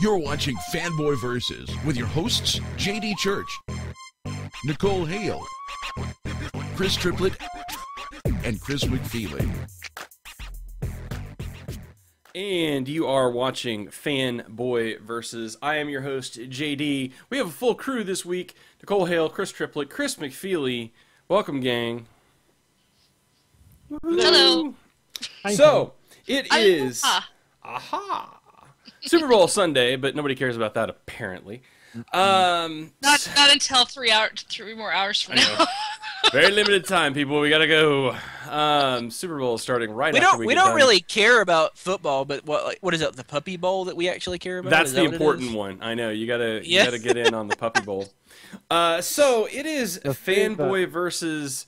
You're watching Fanboy Versus with your hosts, JD Church, Nicole Hale, Chris Triplett, and Chris McFeely. And you are watching Fanboy Versus. I am your host, JD. We have a full crew this week. Nicole Hale, Chris Triplett, Chris McFeely. Welcome, gang. Hello. So, it is... Aha! Super Bowl Sunday, but nobody cares about that, apparently. Not until 3 more hours from now. Very limited time, people. We gotta go. Super Bowl is starting right after we don't really care about football, but what is it? The Puppy Bowl that we actually care about? That's the important one. I know you gotta get in on the Puppy Bowl. So it is Fanboy versus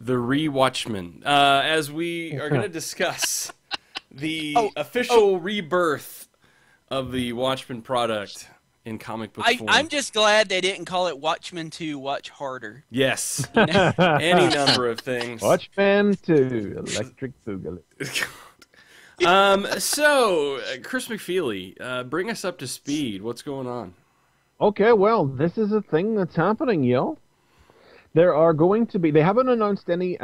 the Watchmen. As we are gonna discuss the official rebirth of the Watchmen product in comic book form. I'm just glad they didn't call it Watchmen 2, Watch Harder. Yes. Any number of things. Watchmen 2, Electric Boogaloo. So, Chris McFeely, bring us up to speed. What's going on? Okay, well, this is a thing that's happening, yo. There are going to be... They haven't announced any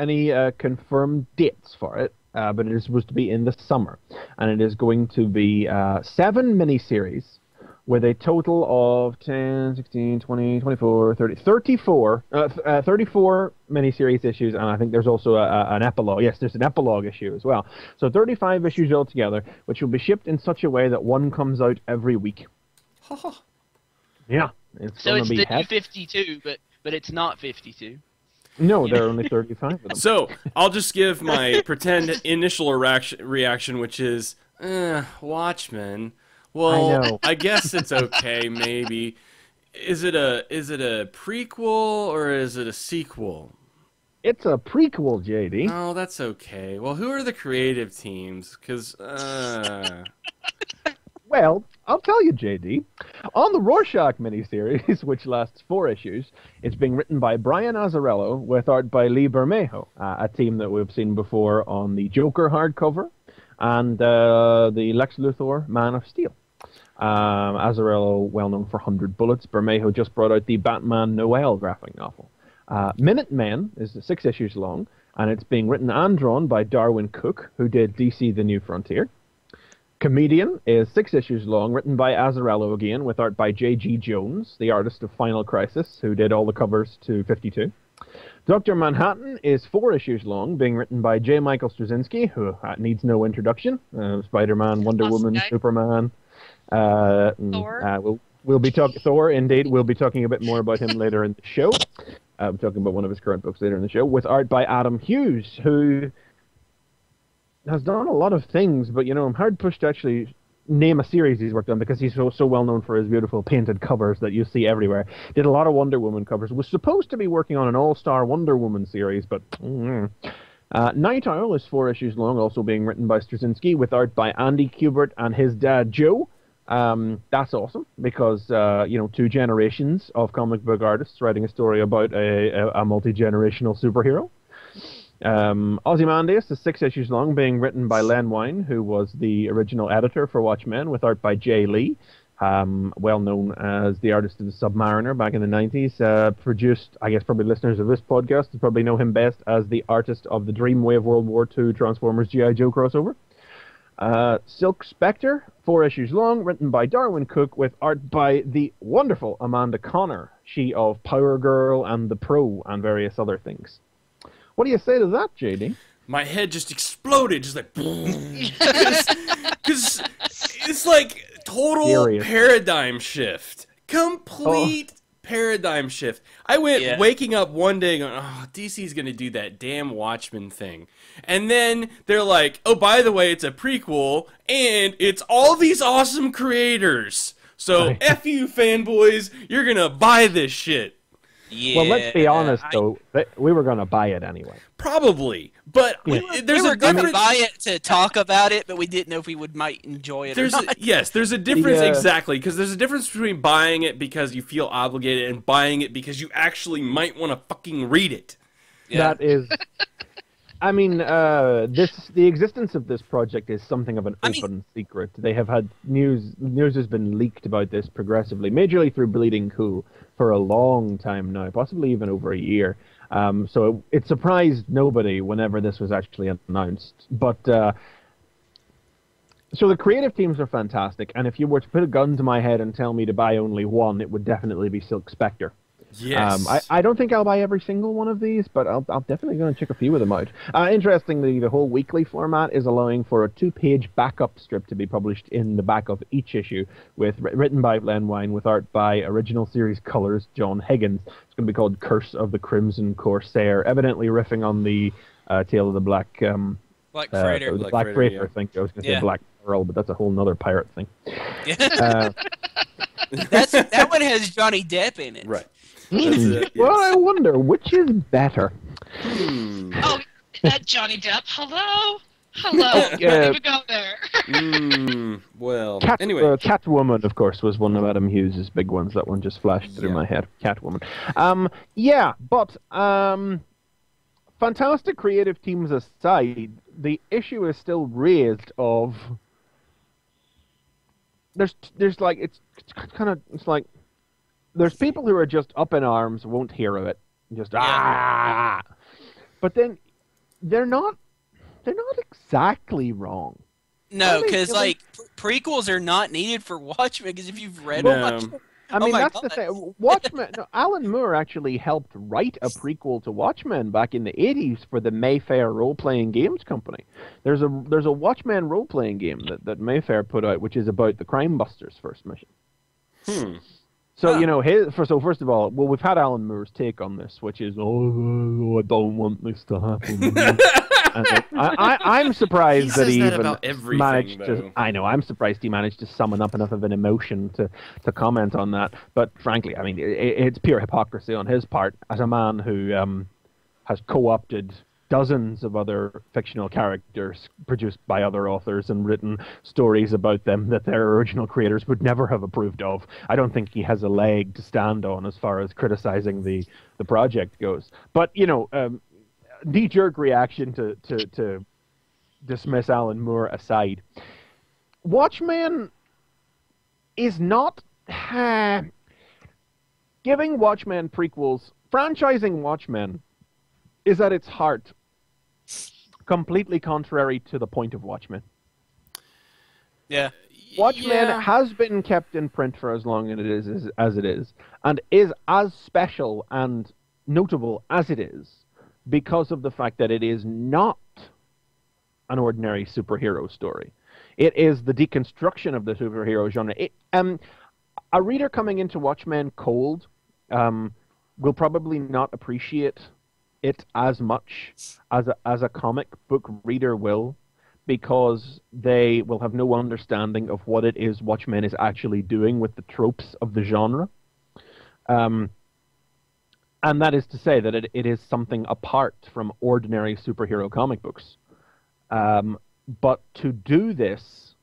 confirmed dates for it, but it is supposed to be in the summer. And it is going to be 7 miniseries with a total of 10, 16, 20, 24, 30, 34 miniseries issues, and I think there's also an epilogue. Yes, there's an epilogue issue as well. So 35 issues altogether, which will be shipped in such a way that one comes out every week. Yeah. So it's the new 52, but it's not 52. No, there are only 35 of them. So, I'll just give my pretend initial reaction, which is, Watchmen. Well, I guess it's okay, maybe. Is it a prequel or is it a sequel? It's a prequel, JD. Oh, that's okay. Well, who are the creative teams? Because, Well, I'll tell you, JD. On the Rorschach miniseries, which lasts 4 issues, it's being written by Brian Azzarello with art by Lee Bermejo, a team that we've seen before on the Joker hardcover and the Lex Luthor Man of Steel. Azzarello, well known for 100 Bullets. Bermejo just brought out the Batman Noel graphic novel. Minutemen is 6 issues long, and it's being written and drawn by Darwin Cook, who did DC The New Frontier. Comedian is 6 issues long, written by Azzarello again, with art by J.G. Jones, the artist of Final Crisis, who did all the covers to 52. Dr. Manhattan is 4 issues long, being written by J. Michael Straczynski, who needs no introduction. Spider-Man, Wonder Woman, Superman. Thor. We'll be talking Thor. Indeed, we'll be talking a bit more about him later in the show. I'm talking about one of his current books later in the show, with art by Adam Hughes, who has done a lot of things, but I'm hard pushed to actually name a series he's worked on because he's so well known for his beautiful painted covers that you see everywhere. Did a lot of Wonder Woman covers. Was supposed to be working on an all-star Wonder Woman series, but Night Owl is 4 issues long, also being written by Straczynski, with art by Andy Kubert and his dad Joe. That's awesome because 2 generations of comic book artists writing a story about a multi-generational superhero. Ozymandias is 6 issues long, being written by Len Wein, who was the original editor for Watchmen, with art by Jay Lee, well known as the artist of the Submariner back in the 90s. Produced, I guess probably listeners of this podcast probably know him best as the artist of the Dreamwave World War II Transformers G.I. Joe crossover. Silk Spectre, 4 issues long, written by Darwin Cook, with art by the wonderful Amanda Connor, she of Power Girl and The Pro and various other things. What do you say to that, JD? My head just exploded, just like, because it's like total paradigm shift, complete paradigm shift. I went waking up one day going, oh, DC's going to do that damn Watchmen thing. And then they're like, oh, by the way, it's a prequel, and it's all these awesome creators. So F you, fanboys, you're going to buy this shit. Yeah, well, let's be honest, though. We were going to buy it anyway. Probably, but there's a going to buy it to talk about it, but we didn't know if we might enjoy it or not. Yes, there's a difference, exactly, because there's a difference between buying it because you feel obligated and buying it because you actually might want to fucking read it. Yeah. That is I mean, the existence of this project is something of an open secret. They have had news has been leaked about this progressively, majorly through Bleeding Cool, for a long time now, possibly even over a year. So it surprised nobody whenever this was actually announced. But so the creative teams are fantastic, and if you were to put a gun to my head and tell me to buy only one, it would definitely be Silk Spectre. Yes. I don't think I'll buy every single one of these, but I'll definitely go and check a few of them out. Interestingly, the whole weekly format is allowing for a 2-page backup strip to be published in the back of each issue, written by Len Wein, with art by original series colors John Higgins. It's going to be called Curse of the Crimson Corsair, evidently riffing on the Tale of the Black Freighter. Black Freighter, I think. I was going to say Black Pearl, but that's a whole nother pirate thing. Yeah. That one has Johnny Depp in it. Right. Yes. Well, I wonder, which is better? Oh, that Johnny Depp. Hello? Don't even go there. Well, anyway. Catwoman, of course, was one of Adam Hughes' big ones. That one just flashed through my head. Catwoman. Fantastic creative teams aside, the issue is still raised of... There's there's people who are just up in arms, won't hear of it, just but then they're not exactly wrong. No, because prequels are not needed for Watchmen. Because if you've read Watchmen, I mean that's the thing. Watchmen. Alan Moore actually helped write a prequel to Watchmen back in the '80s for the Mayfair role-playing games company. There's a Watchmen role-playing game that Mayfair put out, which is about the Crime Busters' first mission. So, first of all, we've had Alan Moore's take on this, which is, I don't want this to happen. I'm surprised that he even managed to... I know, I'm surprised he managed to summon up enough of an emotion to comment on that. But frankly, I mean, it's pure hypocrisy on his part as a man who has co-opted dozens of other fictional characters produced by other authors and written stories about them that their original creators would never have approved of. I don't think he has a leg to stand on as far as criticizing the project goes. But, knee-jerk reaction to dismiss Alan Moore aside. Watchmen is not... giving Watchmen prequels, franchising Watchmen is at its heart completely contrary to the point of Watchmen. Yeah. Watchmen has been kept in print for as long as it is, and is as special and notable as it is because of the fact that it is not an ordinary superhero story. It is the deconstruction of the superhero genre. A reader coming into Watchmen cold will probably not appreciate it as much as a comic book reader will, because they will have no understanding of what it is Watchmen is actually doing with the tropes of the genre. And that is to say that it is something apart from ordinary superhero comic books. But to do this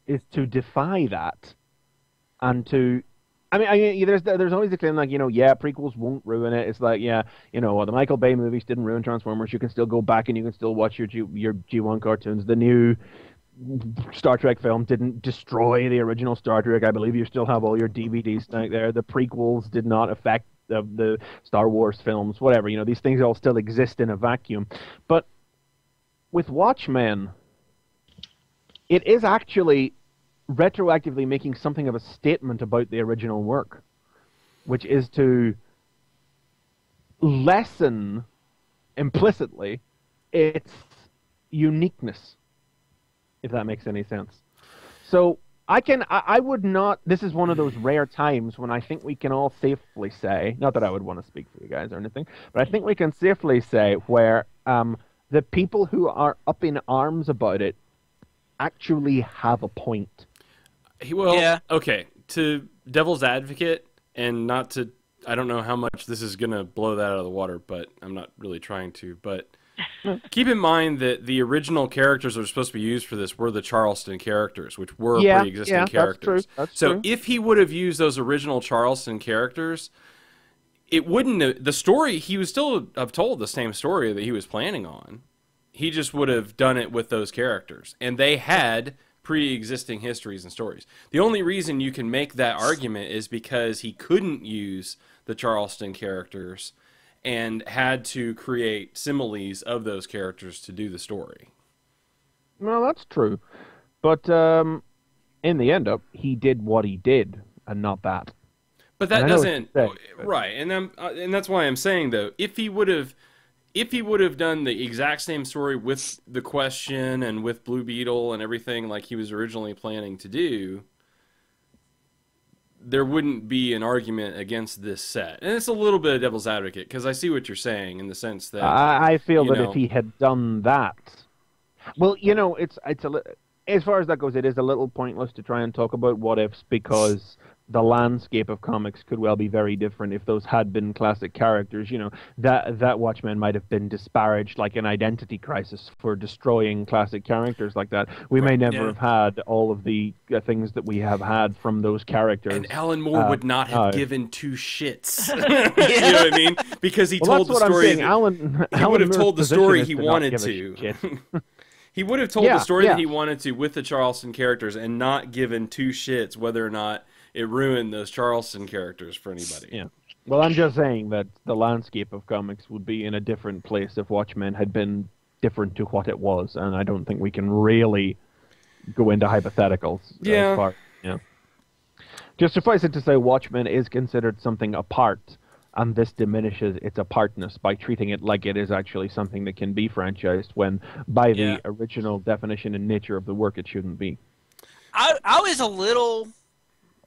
is to defy that, and to... I mean, there's always the claim like, prequels won't ruin it. It's like, the Michael Bay movies didn't ruin Transformers. You can still go back and you can still watch your G1 cartoons. The new Star Trek film didn't destroy the original Star Trek. I believe you still have all your DVDs out there. The prequels did not affect the Star Wars films, whatever. These things all still exist in a vacuum. But with Watchmen, it is actually retroactively making something of a statement about the original work, which is to lessen implicitly its uniqueness, if that makes any sense. So I would not, this is one of those rare times when I think we can all safely say, not that I would want to speak for you guys or anything, but I think we can safely say where the people who are up in arms about it actually have a point. Okay, to devil's advocate, and not to, I don't know how much this is going to blow that out of the water, but I'm not really trying to, but keep in mind that the original characters that were supposed to be used for this were the Charleston characters, which were pre-existing characters. That's so true. if he would have used those original Charleston characters, it wouldn't have, the story, he would still have told the same story that he was planning on. He just would have done it with those characters. And they had pre-existing histories and stories. The only reason you can make that argument is because he couldn't use the Charleston characters and had to create similes of those characters to do the story. Well, that's true. But in the end up, he did what he did and not that. But that doesn't right, and that's why I'm saying though, if he would have done the exact same story with the Question and with Blue Beetle and everything like he was originally planning to do, there wouldn't be an argument against this set. And it's a little bit of devil's advocate because I see what you're saying in the sense that I feel that if he had done that, well, it's as far as that goes, it is a little pointless to try and talk about what ifs because the landscape of comics could well be very different if those had been classic characters. That Watchmen might have been disparaged like an identity crisis for destroying classic characters like that. We may never have had all of the things that we have had from those characters. And Alan Moore would not have given two shits. You know what I mean? Because he told the story. He would have told the story he wanted to. He would have told the story that he wanted to with the Charleston characters and not given two shits whether or not it ruined those Charleston characters for anybody. Yeah. Well, I'm just saying that the landscape of comics would be in a different place if Watchmen had been different to what it was, and I don't think we can really go into hypotheticals. Yeah. Just suffice it to say, Watchmen is considered something apart, and this diminishes its apartness by treating it like it is actually something that can be franchised, when by the original definition and nature of the work, it shouldn't be. I was a little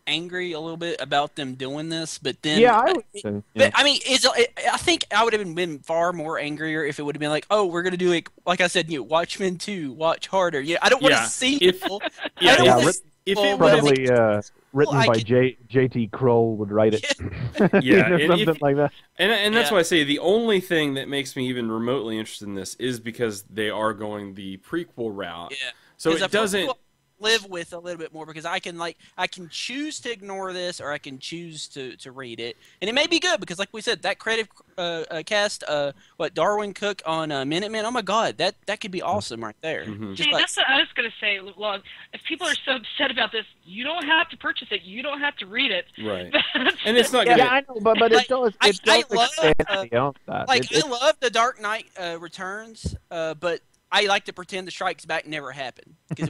angry a little bit about them doing this, but then but I mean, I think I would have been far more angrier if it would have been like, oh, we're gonna do like I said, Watchmen 2, watch harder. I don't want to see people. If it probably written by J.T. Kroll would write it. Something like that. And that's why I say the only thing that makes me even remotely interested in this is because they are going the prequel route. Yeah. So it doesn't live with a little bit more because I can choose to ignore this or I can choose to read it, and it may be good because like we said, that creative cast, Darwin Cook on Minutemen, oh my god, that could be awesome right there. Mm-hmm. That's what I was gonna say. Log, if people are so upset about this, you don't have to purchase it, you don't have to read it. Right. And it's not gonna... I know, but it does. I love that. I love the Dark Knight Returns, but I like to pretend the Strikes Back never happened. I can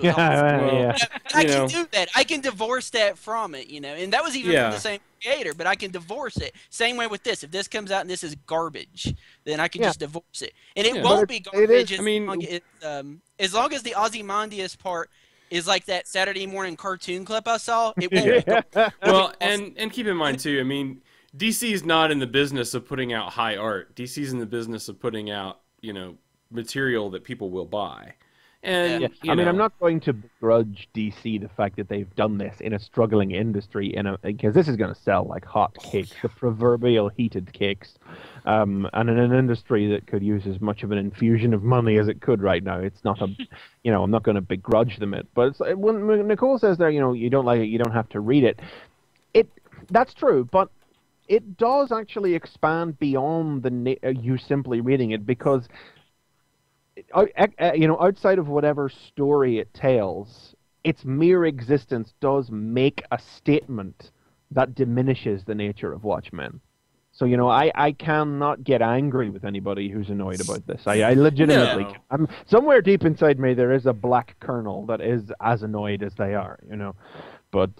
do that. I can divorce that from it, and that was even from the same creator, but I can divorce it. Same way with this. If this comes out and this is garbage, then I can just divorce it. And it won't be garbage as long as the Ozymandias part is like that Saturday morning cartoon clip I saw. It won't be garbage. Well, and keep in mind, too, I mean, DC's not in the business of putting out high art. DC's in the business of putting out, material that people will buy. And I mean, I'm not going to begrudge DC the fact that they've done this in a struggling industry, because this is going to sell like hot cakes, the proverbial heated cakes, and in an industry that could use as much of an infusion of money as it could right now. It's not I'm not going to begrudge them it. But it's, when Nicole says there, you don't like it, you don't have to read it. That's true, but it does actually expand beyond you simply reading it, because outside of whatever story it tells, its mere existence does make a statement that diminishes the nature of Watchmen. So, I cannot get angry with anybody who's annoyed about this. I legitimately I'm somewhere deep inside me there is a black kernel that is as annoyed as they are, But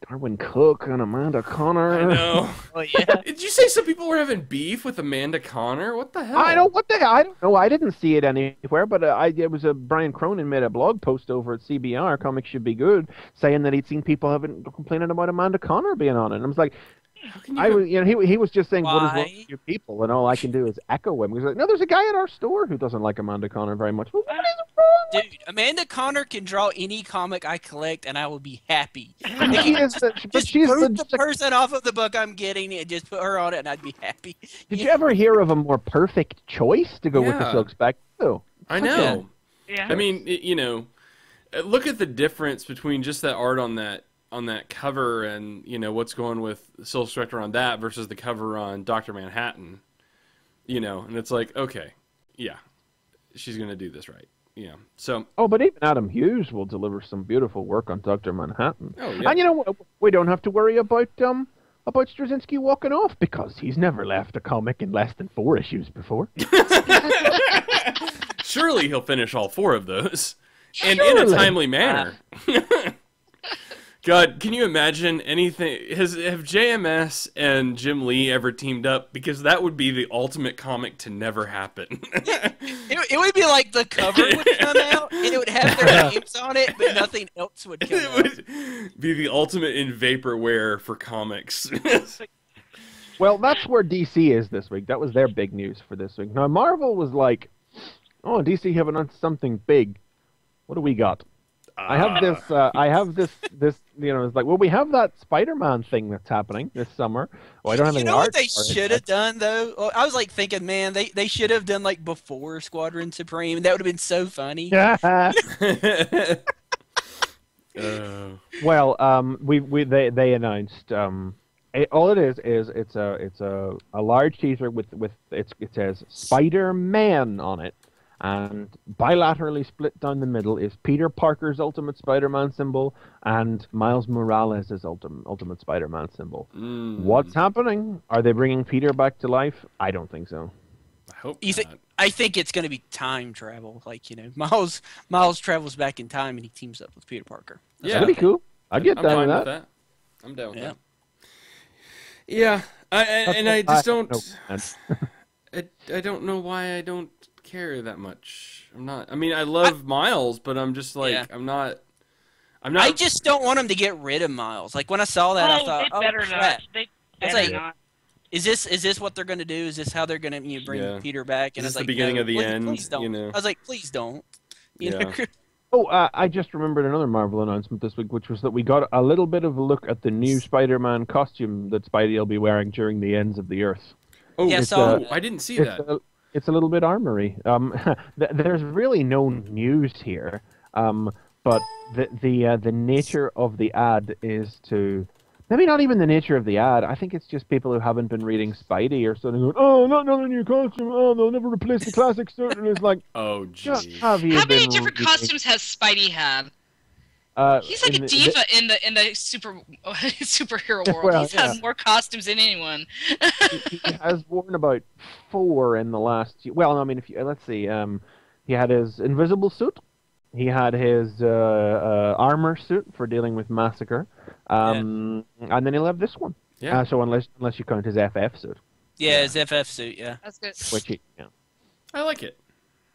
Darwin Cook and Amanda Connor. I know. Oh, yeah. Did you say some people were having beef with Amanda Connor? What the hell? I don't know. I didn't see it anywhere, but it was Brian Cronin made a blog post over at CBR, Comics Should Be Good, saying that he'd seen people complaining about Amanda Connor being on it. And I was like, he was just saying, what is wrong with you people? And all I can do is echo him. He's like, no, there's a guy at our store who doesn't like Amanda Connor very much. Well, what is wrong? Dude, Amanda Connor can draw any comic I collect, and I will be happy. She's the person off of the book I'm getting and just put her on it, and I'd be happy. Did you ever hear of a more perfect choice to go with the Silk Spec? Oh, I know. Yeah. I mean, look at the difference between just that art on that cover, and what's going with Silver Spectre on that versus the cover on Dr. Manhattan, and it's like, okay, yeah, she's gonna do this right. Yeah. So. Oh, but even Adam Hughes will deliver some beautiful work on Dr. Manhattan. Oh, yeah. And we don't have to worry about Straczynski walking off because he's never left a comic in less than 4 issues before. Surely he'll finish all 4 of those, and in a timely manner. God, can you imagine anything? Have JMS and Jim Lee ever teamed up? Because that would be the ultimate comic to never happen. It would be like the cover would come out, and it would have their names on it, but nothing else would come out. It would be the ultimate in vaporware for comics. Well, that's where DC is this week. That was their big news for this week. Now, Marvel was like, oh, DC have announced something big. What do we got? I have this, it's like, well, we have that Spider-Man thing that's happening this summer. Well, I don't have any art. What they should have done, though? Well, I was like thinking, man, they should have done like before Squadron Supreme. That would have been so funny. Well, they announced all it is it's a large teaser with it says Spider-Man on it. And bilaterally split down the middle is Peter Parker's Ultimate Spider-Man symbol and Miles Morales' Ultimate Spider-Man symbol. What's happening? Are they bringing Peter back to life? I don't think so. I hope not. I think it's going to be time travel. Like, Miles travels back in time and he teams up with Peter Parker. That'd be cool. I'd get down with that. I'm down with that. Yeah, I just don't... I don't know why I don't care that much. I love Miles, but I'm just like, I'm not. I just don't want him to get rid of Miles. Like when I saw that, I thought, they better not. They better not. Is this what they're going to do? Is this how they're going to bring Peter back? And is this it's like, the beginning of the end? Please don't. I was like, please don't. I just remembered another Marvel announcement this week, which was that we got a little bit of a look at the new Spider-Man costume that Spidey will be wearing during the Ends of the Earth. Oh, yeah, I didn't see that. It's a little bit armory. There's really no news here, but the nature of the ad is to maybe not even the nature of the ad. I think it's just people who haven't been reading Spidey or something going, oh, not another new costume. Oh, they'll never replace the classic suit. And it's like, oh, geez. How many different costumes has Spidey had? He's like a diva in the superhero world. He's had more costumes than anyone. he has worn about 4 in the last year. Well, I mean, let's see. He had his invisible suit. He had his armor suit for dealing with Massacre. And then he'll have this one. Yeah. So unless you count his FF suit. Yeah, his FF suit. Yeah. That's good. I like it.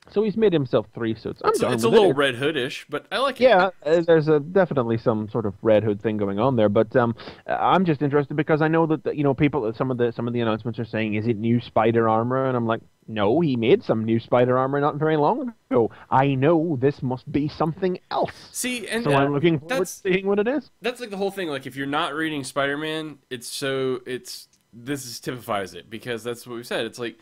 So he's made himself 3 suits. It's a little Red Hood-ish, but I like it. Yeah, there's definitely some sort of Red Hood thing going on there. But I'm just interested because I know that people, some of the announcements are saying, is it new Spider armor? And I'm like, no, he made some new Spider armor not very long ago. I know this must be something else. See, and so I'm looking forward to seeing what it is. That's like the whole thing. Like if you're not reading Spider-Man, this typifies it because that's what we said. It's like,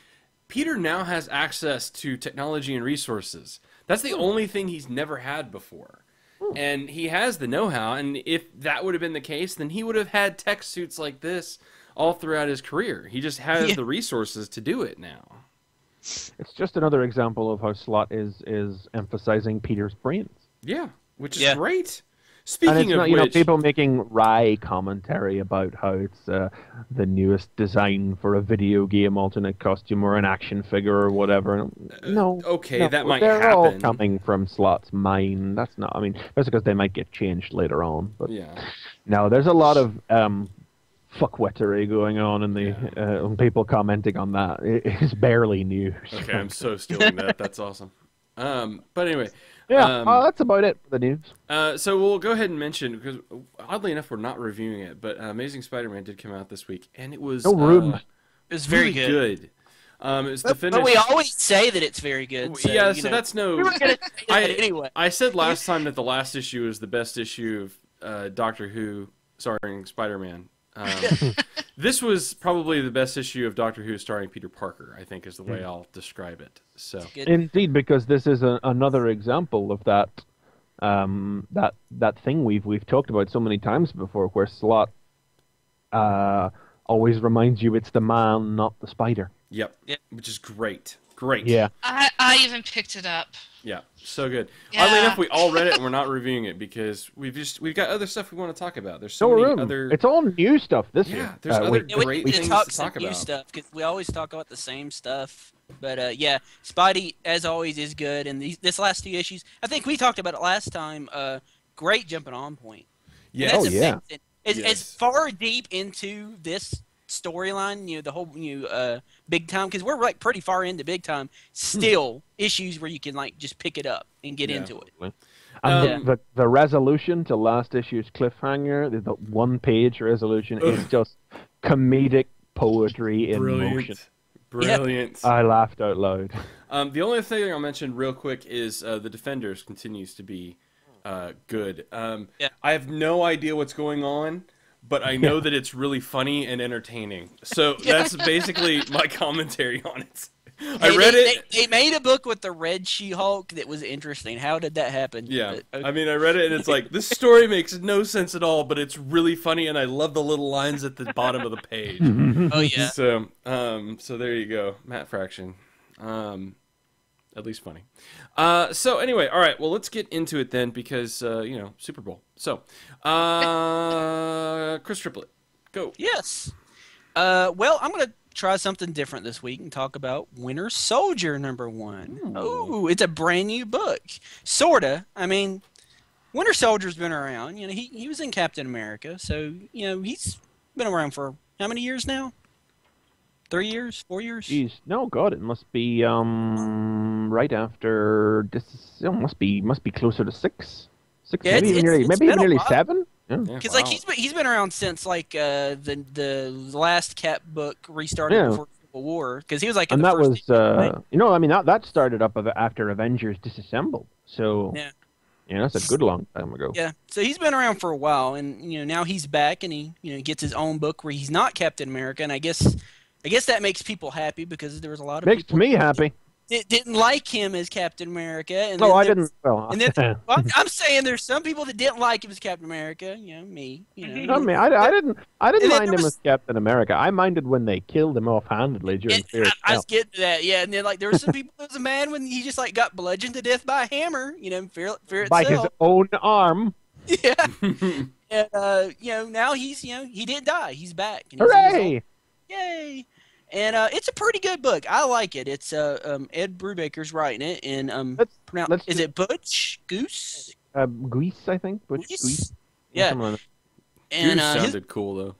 Peter now has access to technology and resources. That's the only thing he's never had before. And he has the know-how, and if that would have been the case, then he would have had tech suits like this all throughout his career. He just has the resources to do it now. It's just another example of how Slott is emphasizing Peter's brains. Yeah, which is great. Speaking of which, people making wry commentary about how it's the newest design for a video game alternate costume or an action figure or whatever. That might happen. They're all coming from Slott's mind. That's not. I mean, that's because they might get changed later on. But no, there's a lot of fuckwittery going on in the people commenting on that. It's barely news. Okay, I'm so stealing that. That's awesome. But anyway. Yeah, that's about it for the news. So we'll go ahead and mention, because oddly enough, we're not reviewing it, but Amazing Spider-Man did come out this week, and it was it was very good. It was the finish. But we always say that it's very good. So, that's no. We were gonna say that anyway. I said last time that the last issue was the best issue of Doctor Who starring Spider-Man. This was probably the best issue of Doctor Who starring Peter Parker, I think is the way I'll describe it. So indeed, because this is another example of that that thing we've talked about so many times before, where Slott always reminds you it's the man, not the spider. Yep. Which is great. Great. Yeah. I even picked it up. Yeah, so good. Yeah. Oddly enough, we all read it and we're not reviewing it because we've got other stuff we want to talk about. There's so many other. It's all new stuff this year. There's other great things to talk about. New stuff because we always talk about the same stuff. But Spidey as always is good, and this last 2 issues, I think we talked about it last time. Great jumping on point. Yeah. Oh yeah. As far deep into this storyline, the whole big time, because we're like pretty far into big time, still issues where you can like just pick it up and get into it. And the resolution to last issue's cliffhanger, the 1-page resolution, is just comedic poetry in motion. Brilliant. I laughed out loud. The only thing I'll mention real quick is the Defenders continues to be good. I have no idea what's going on, but I know that it's really funny and entertaining. So that's basically my commentary on it. I read it. They made a book with the Red She-Hulk that was interesting. How did that happen? Yeah. I mean, I read it, and it's like, this story makes no sense at all, but it's really funny, and I love the little lines at the bottom of the page. Oh, yeah. So there you go. Matt Fraction. At least funny. So anyway, all right, well, let's get into it then, because, Super Bowl. So, Chris Triplett, go. Yes. Well, I'm going to try something different this week and talk about Winter Soldier #1. Oh, it's a brand new book. Sorta. I mean, Winter Soldier's been around. He was in Captain America, so, he's been around for how many years now? 3 years? 4 years? Jeez, no, God, it must be right after this. It must be closer to 6. Yeah, maybe even nearly 7. Because he's been around since like the last Cap book restarted before Civil War. Because he was like, that started up after Avengers Disassembled. So that's a good long time ago. Yeah, so he's been around for a while, and now he's back, and he gets his own book where he's not Captain America, and I guess that makes people happy because there was a lot of people me happy. Didn't like him as Captain America. And I didn't. Well, I'm saying there's some people that didn't like him as Captain America. Me. I mean, I didn't mind him as Captain America. I minded when they killed him offhandedly during Fear Itself. I was getting to that, yeah. And then there were some people that was a man when he just got bludgeoned to death by a hammer. Fear Itself. By his own arm. Yeah. And now he's he didn't die. He's back. And Hooray! Yay! And it's a pretty good book. I like it. It's Ed Brubaker's writing it, and is it Butch Goose? Goose, I think. Butch Goose. Yeah. And Goose sounded cool though.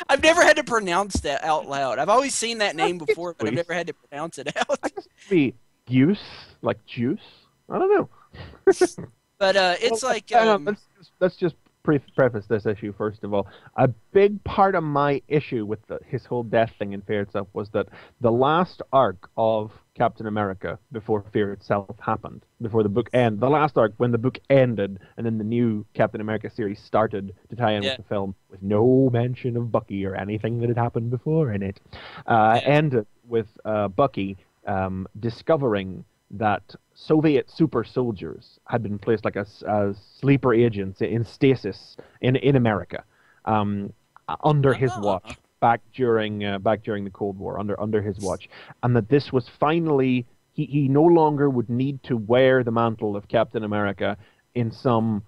I've never had to pronounce that out loud. I've always seen that name before, but I've never had to pronounce it out. I guess it'd be Goose, like juice. I don't know. But it's like let's just preface this issue first of all. A big part of my issue with his whole death thing in Fear Itself was that the last arc of Captain America before Fear Itself happened, before the book ended, the last arc when the book ended and then the new Captain America series started to tie in with the film with no mention of Bucky or anything that had happened before in it, ended with Bucky discovering that Soviet super soldiers had been placed like as sleeper agents in stasis in America under his watch back during the Cold War under his watch, and that this was finally he no longer would need to wear the mantle of Captain America in some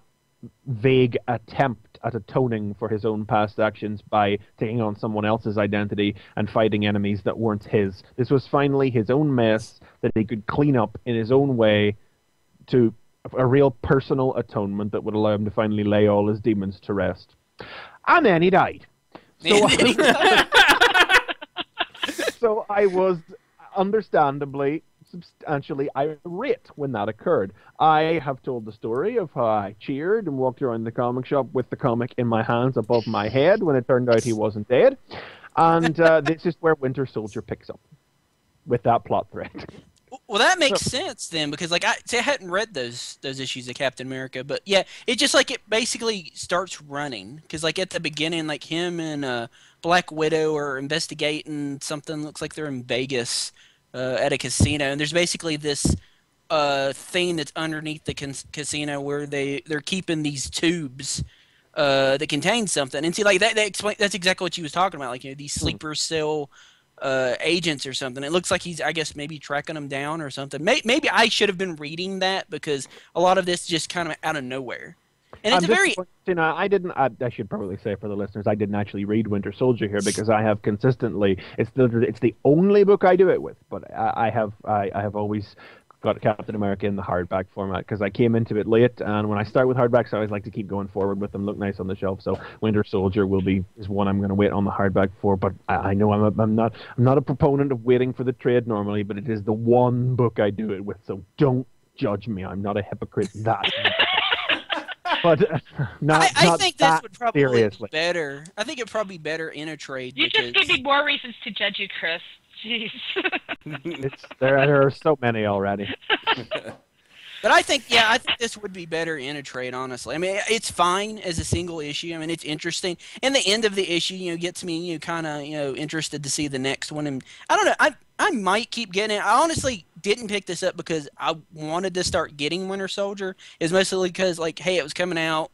vague attempt at atoning for his own past actions by taking on someone else's identity and fighting enemies that weren't his. This was finally his own mess that he could clean up in his own way, to a real personal atonement that would allow him to finally lay all his demons to rest. And then he died. So I was understandably substantially irate when that occurred. I have told the story of how I cheered and walked around the comic shop with the comic in my hands above my head when it turned out he wasn't dead. And this is where Winter Soldier picks up with that plot thread. Well, that makes sense then, because I hadn't read those issues of Captain America, but yeah, it just it basically starts running, because at the beginning, him and Black Widow are investigating something. Looks like they're in Vegas at a casino, and there's basically this thing that's underneath the casino where they're keeping these tubes that contain something. And see, like that's exactly what you was talking about, like these sleeper cell agents or something. It looks like he's, I guess, maybe tracking them down or something. Maybe I should have been reading that, because a lot of this just kind of out of nowhere. And it's I should probably say for the listeners, I didn't actually read Winter Soldier here, because I have consistently, it's the only book I do it with, but I have always got Captain America in the hardback format, because I came into it late, and when I start with hardbacks, I always like to keep going forward with them, look nice on the shelf. So Winter Soldier is one I'm going to wait on the hardback for. But I know I'm not a proponent of waiting for the trade normally, but it is the one book I do it with. So don't judge me. I'm not a hypocrite. But I think this would probably be better. I think it'd probably be better in a trade. You just give me more reasons to judge you, Chris. Jeez. There are so many already. But I think this would be better in a trade, honestly. I mean, it's fine as a single issue. I mean, it's interesting. And the end of the issue, gets me, kind of, interested to see the next one. And I don't know, I might keep getting it. I honestly didn't pick this up because I wanted to start getting Winter Soldier. It's mostly because, like, hey, it was coming out.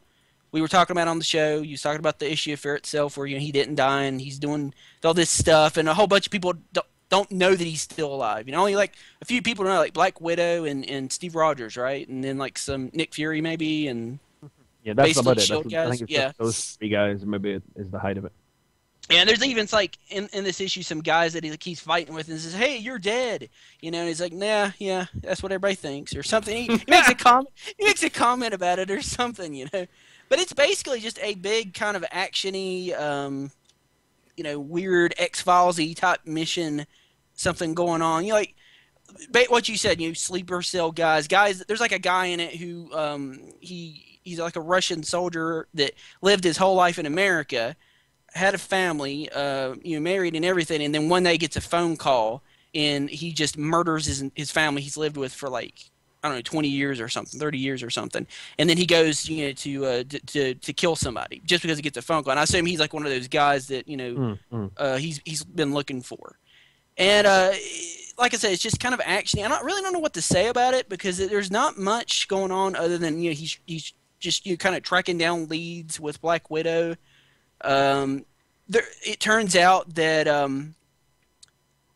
We were talking about it on the show. You was talking about the issue affair itself, where he didn't die and he's doing all this stuff, and a whole bunch of people don't know that he's still alive. Only like a few people know, like Black Widow and Steve Rogers, right? And then like some Nick Fury maybe, and that's about it. Shield guys. I think it's those three guys. Maybe it is the height of it. Yeah, and there's even like in this issue some guys that he's fighting with and says, "Hey, you're dead," and he's like, "Nah, yeah, that's what everybody thinks," or something. He makes a comment. He makes a comment about it or something, But it's basically just a big kind of action-y, weird X-Files-y type mission, something going on. Like what you said, sleeper cell guys. There's like a guy in it who he's like a Russian soldier that lived his whole life in America, had a family, married and everything, and then one day gets a phone call and he just murders his family he's lived with for like, I don't know, 20 years or something, 30 years or something. And then he goes, to kill somebody just because he gets a phone call. And I assume he's like one of those guys that, he's been looking for. And like I said, it's just kind of action. I really don't know what to say about it, because there's not much going on other than, he's just kind of tracking down leads with Black Widow. It turns out that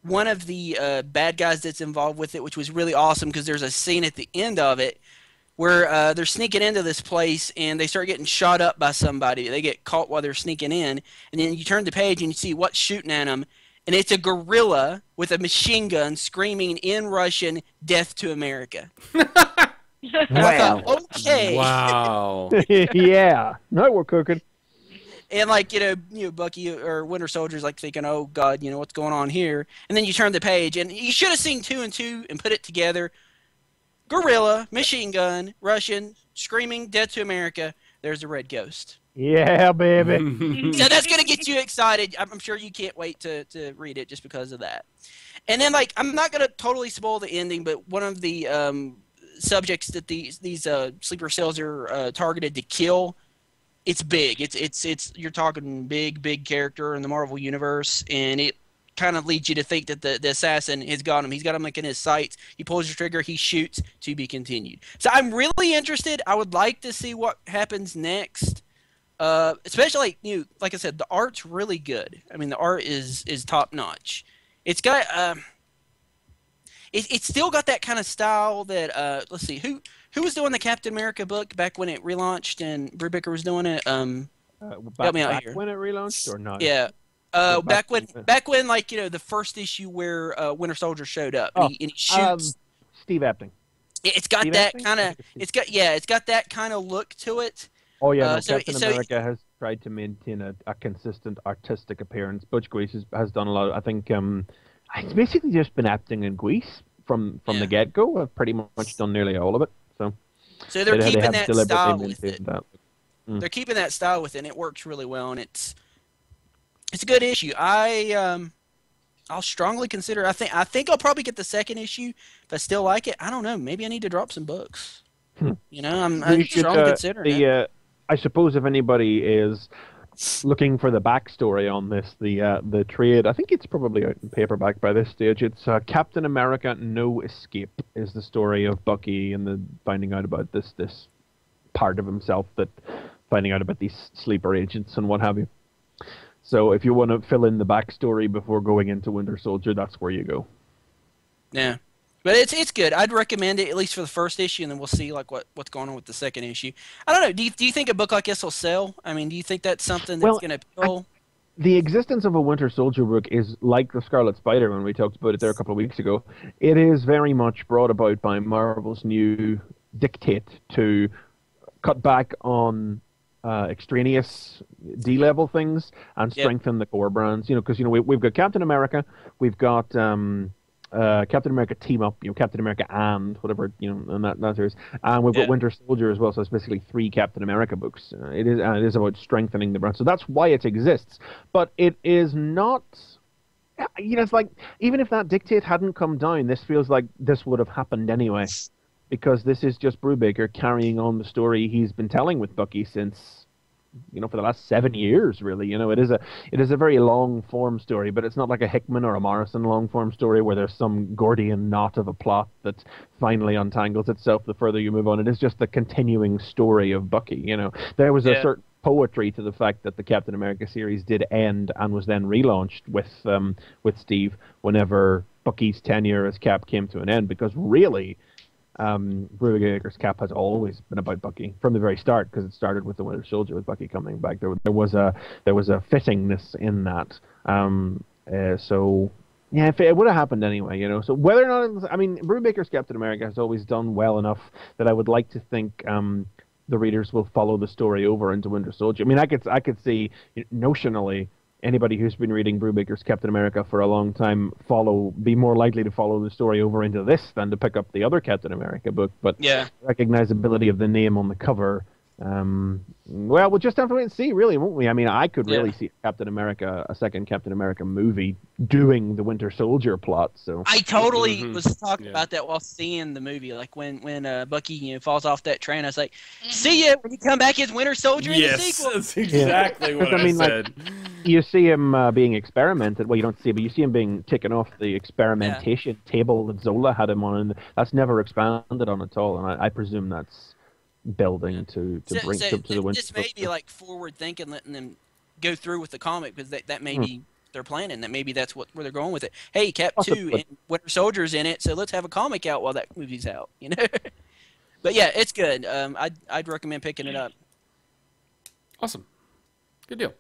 one of the bad guys that's involved with it, which was really awesome, because there's a scene at the end of it where they're sneaking into this place and they start getting shot up by somebody. They get caught while they're sneaking in, and then you turn the page and you see what's shooting at them, and it's a gorilla with a machine gun screaming in Russian, "Death to America." Wow. Okay. Wow. Yeah. No, we're cooking. And like, Bucky or Winter Soldier's like thinking, "Oh God, what's going on here?" And then you turn the page, and you should have seen 2 and 2 and put it together. Gorilla, machine gun, Russian, screaming, "Death to America." There's the Red Ghost. Yeah, baby. So that's gonna get you excited. I'm sure you can't wait to read it just because of that. And then, like, I'm not gonna totally spoil the ending, but one of the subjects that these sleeper cells are targeted to kill. It's big. It's you're talking big character in the Marvel universe, and it kind of leads you to think that the assassin has got him. He's got him like in his sights. He pulls the trigger. He shoots. To be continued. So I'm really interested. I would like to see what happens next. Especially like I said, the art's really good. I mean, the art is top notch. It's got it's still got that kind of style that let's see who was doing the Captain America book back when it relaunched and Brubaker was doing it? Help me out here. When it relaunched or not? Yeah. Back when like the first issue where Winter Soldier showed up and he shoots. Steve Epting. It's got that kind of. It's got that kind of look to it. Oh yeah, Captain America has tried to maintain a consistent artistic appearance. Butch Guice has done a lot. I think it's basically just been Epting and Guice from the get go. I've pretty much done nearly all of it. So they're keeping that style with it. They're keeping that style with it, and it works really well, and it's a good issue. I'll strongly consider. I think I'll probably get the second issue if I still like it. I don't know. Maybe I need to drop some books. I'm strongly considering it. I suppose if anybody is looking for the backstory on this, the trade, I think it's probably out in paperback by this stage. It's Captain America No Escape is the story of Bucky and the finding out about this part of himself, that finding out about these sleeper agents and what have you. So if you want to fill in the backstory before going into Winter Soldier, that's where you go. Yeah. But it's good. I'd recommend it, at least for the first issue, and then we'll see like what's going on with the second issue. I don't know. Do you think a book like this will sell? I mean, do you think that's something that's going to appeal? The existence of a Winter Soldier book is like the Scarlet Spider when we talked about it there a couple of weeks ago. It is very much brought about by Marvel's new dictate to cut back on extraneous D-level things and strengthen the core brands. Because we've got Captain America, we've got Captain America Team Up, Captain America and whatever, and that series, and we've got Winter Soldier as well. So it's basically 3 Captain America books. It is about strengthening the brand. So that's why it exists. But it is not. It's like, even if that dictate hadn't come down, this feels like this would have happened anyway, because this is just Brubaker carrying on the story he's been telling with Bucky since, for the last 7 years, really. It is a very long form story, but it's not like a Hickman or a Morrison long form story where there's some Gordian knot of a plot that finally untangles itself the further you move on. It is just the continuing story of Bucky. There was a certain poetry to the fact that the Captain America series did end and was then relaunched with Steve whenever Bucky's tenure as Cap came to an end, because really Brubaker's Cap has always been about Bucky from the very start, because it started with the Winter Soldier with Bucky coming back. There was a fittingness in that. So yeah, if it would have happened anyway, So whether or not, Brubaker's Captain America has always done well enough that I would like to think the readers will follow the story over into Winter Soldier. I could see notionally anybody who's been reading Brubaker's Captain America for a long time be more likely to follow the story over into this than to pick up the other Captain America book. But recognizability of the name on the cover, we'll just have to wait and see, really, won't we? I could really see a second Captain America movie doing the Winter Soldier plot. So I totally was talking about that while seeing the movie, like when Bucky falls off that train. I was like, see ya when you come back as Winter Soldier in the sequel. That's exactly what I said. You see him being experimented. Well, you don't see, but you see him being taken off the experimentation table that Zola had him on, and that's never expanded on at all. And I presume that's building to bring to the Winter. This may be like forward thinking, letting them go through with the comic, because that may be their planning. That maybe that's where they're going with it. Hey, Cap 2 and Winter Soldier's in it, so let's have a comic out while that movie's out. But yeah, it's good. I'd recommend picking it up. Awesome, good deal.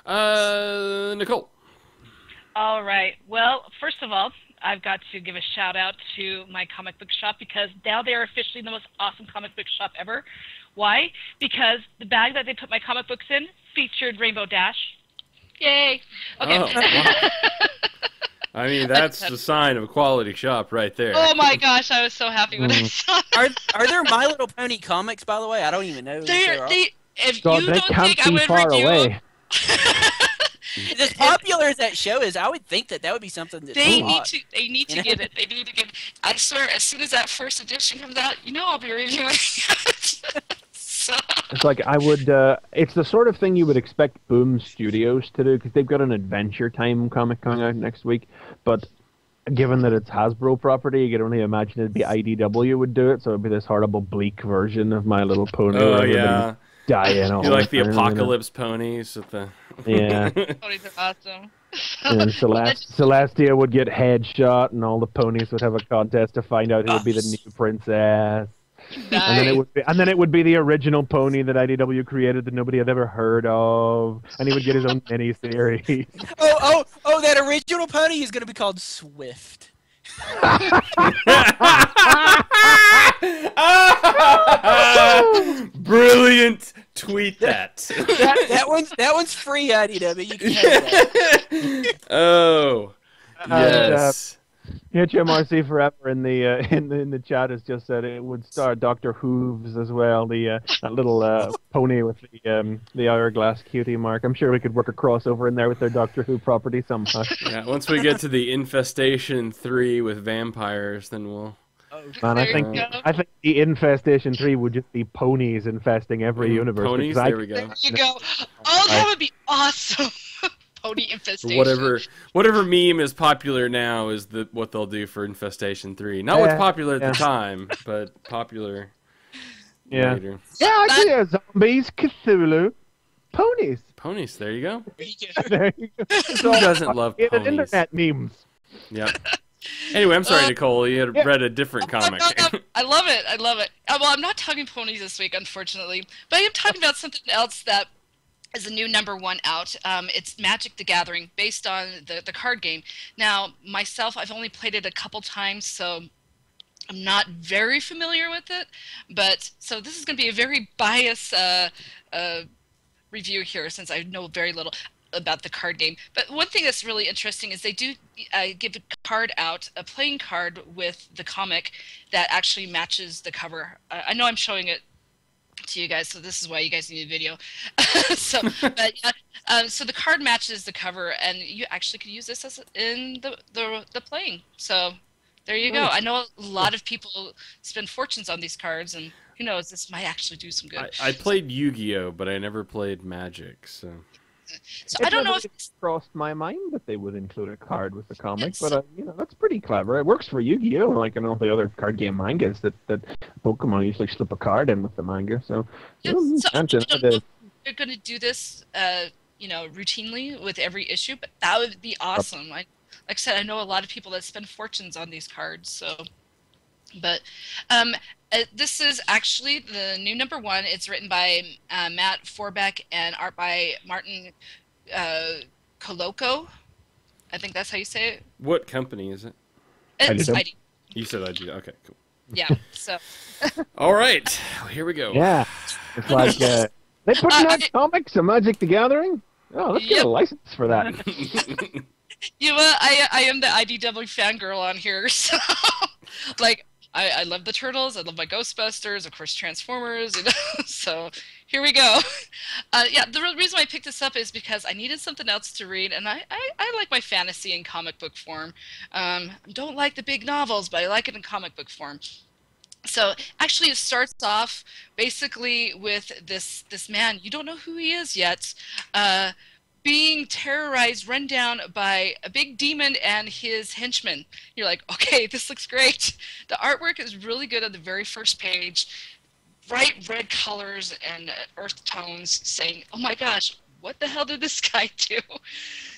Nicole. All right. Well, first of all, I've got to give a shout out to my comic book shop, because now they are officially the most awesome comic book shop ever. Why? Because the bag that they put my comic books in featured Rainbow Dash. Yay! Okay. Oh, wow. That's the sign of a quality shop right there. Oh my gosh, I was so happy when I saw it. Are there My Little Pony comics, by the way? I don't even know. If you don't think I would review them, as popular as that show is, I would think that would be something that they need to get it. They need to get. I swear, as soon as that first edition comes out, I'll be reviewing it. So. It's like I would. It's the sort of thing you would expect Boom Studios to do, because they've got an Adventure Time comic coming out next week. But given that it's Hasbro property, you can only imagine it'd be IDW would do it. So it'd be this horrible, bleak version of My Little Pony. Oh yeah. Dying all you like the apocalypse ponies at the ponies are awesome. And Celestia would get headshot, and all the ponies would have a contest to find out who would be the new princess. Nice. And then it would be the original pony that IDW created that nobody had ever heard of, and he would get his own mini-series. Oh! That original pony is going to be called Swift. Brilliant! Tweet that. that one's free, IDW. You can have that. Oh, yes. HMRC Forever in the chat has just said it would star Dr. Hooves as well, that little pony with the hourglass cutie mark. I'm sure we could work a crossover in there with their Doctor Who property somehow. Yeah, once we get to the Infestation 3 with vampires, then we'll. Oh Man, I think the Infestation 3 would just be ponies infesting every universe. Ponies, there we go. There you go. Oh, that would be awesome. Pony infestation. Whatever meme is popular now is what they'll do for Infestation 3. Not what's popular at the time, but popular later. Yeah, zombies, Cthulhu, ponies. Ponies, there you go. There you go. Who doesn't love ponies? Internet memes. Yep. Anyway, I'm sorry, Nicole. You had read a different comic. No, I love it. I love it. Well, I'm not talking ponies this week, unfortunately, but I am talking about something else that is a new #1 out. It's Magic: The Gathering, based on the card game. Now, myself, I've only played it a couple times, so I'm not very familiar with it. But so this is going to be a very biased review here, since I know very little about the card game. But one thing that's really interesting is they do give a card out, a playing card with the comic that actually matches the cover. I know I'm showing it to you guys, so this is why you guys need a video. So the card matches the cover, and you actually could use this in the playing. So there you go. I know a lot of people spend fortunes on these cards, and who knows, this might actually do some good. I played Yu-Gi-Oh, but I never played Magic, so I don't know if it's crossed my mind that they would include a card with the comic, but that's pretty clever. It works for Yu-Gi-Oh, like in all the other card game mangas that Pokemon usually slip a card in with the manga. So, I don't know if they're going to do this, routinely with every issue, but that would be awesome. Like I said, I know a lot of people that spend fortunes on these cards. So, but this is actually the new #1. It's written by Matt Forbeck and art by Martin Coloco. I think that's how you say it. What company is it? It's ID. You said ID. Okay, cool. Yeah. So. All right, well, here we go. Yeah, it's like they put out comics of Magic: The Gathering. Oh, let's get a license for that. I am the IDW fangirl on here, so like. I love the Turtles. I love my Ghostbusters, of course, Transformers. So here we go. The reason why I picked this up is because I needed something else to read, and I like my fantasy in comic book form. Don't like the big novels, but I like it in comic book form. So actually, it starts off basically with this man. You don't know who he is yet. Being terrorized, run down by a big demon and his henchmen. You're like, okay, this looks great. The artwork is really good on the very first page. Bright red colors and earth tones saying, oh my gosh, what the hell did this guy do?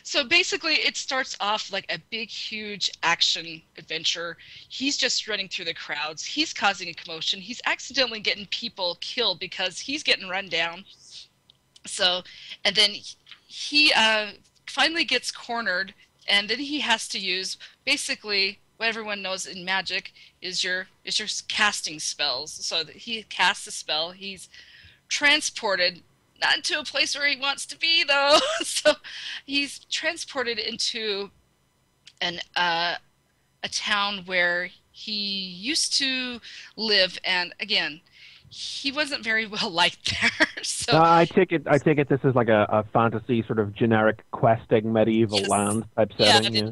So basically, it starts off like a big, huge action adventure. He's just running through the crowds. He's causing a commotion. He's accidentally getting people killed because he's getting run down. So, and then he finally gets cornered, and then he has to use basically what everyone knows in Magic is your casting spells. So that he casts a spell, he's transported not into a place where he wants to be though. So he's transported into a town where he used to live, and again, he wasn't very well liked there. So I take it this is like a fantasy sort of generic questing medieval land type setting. Yeah.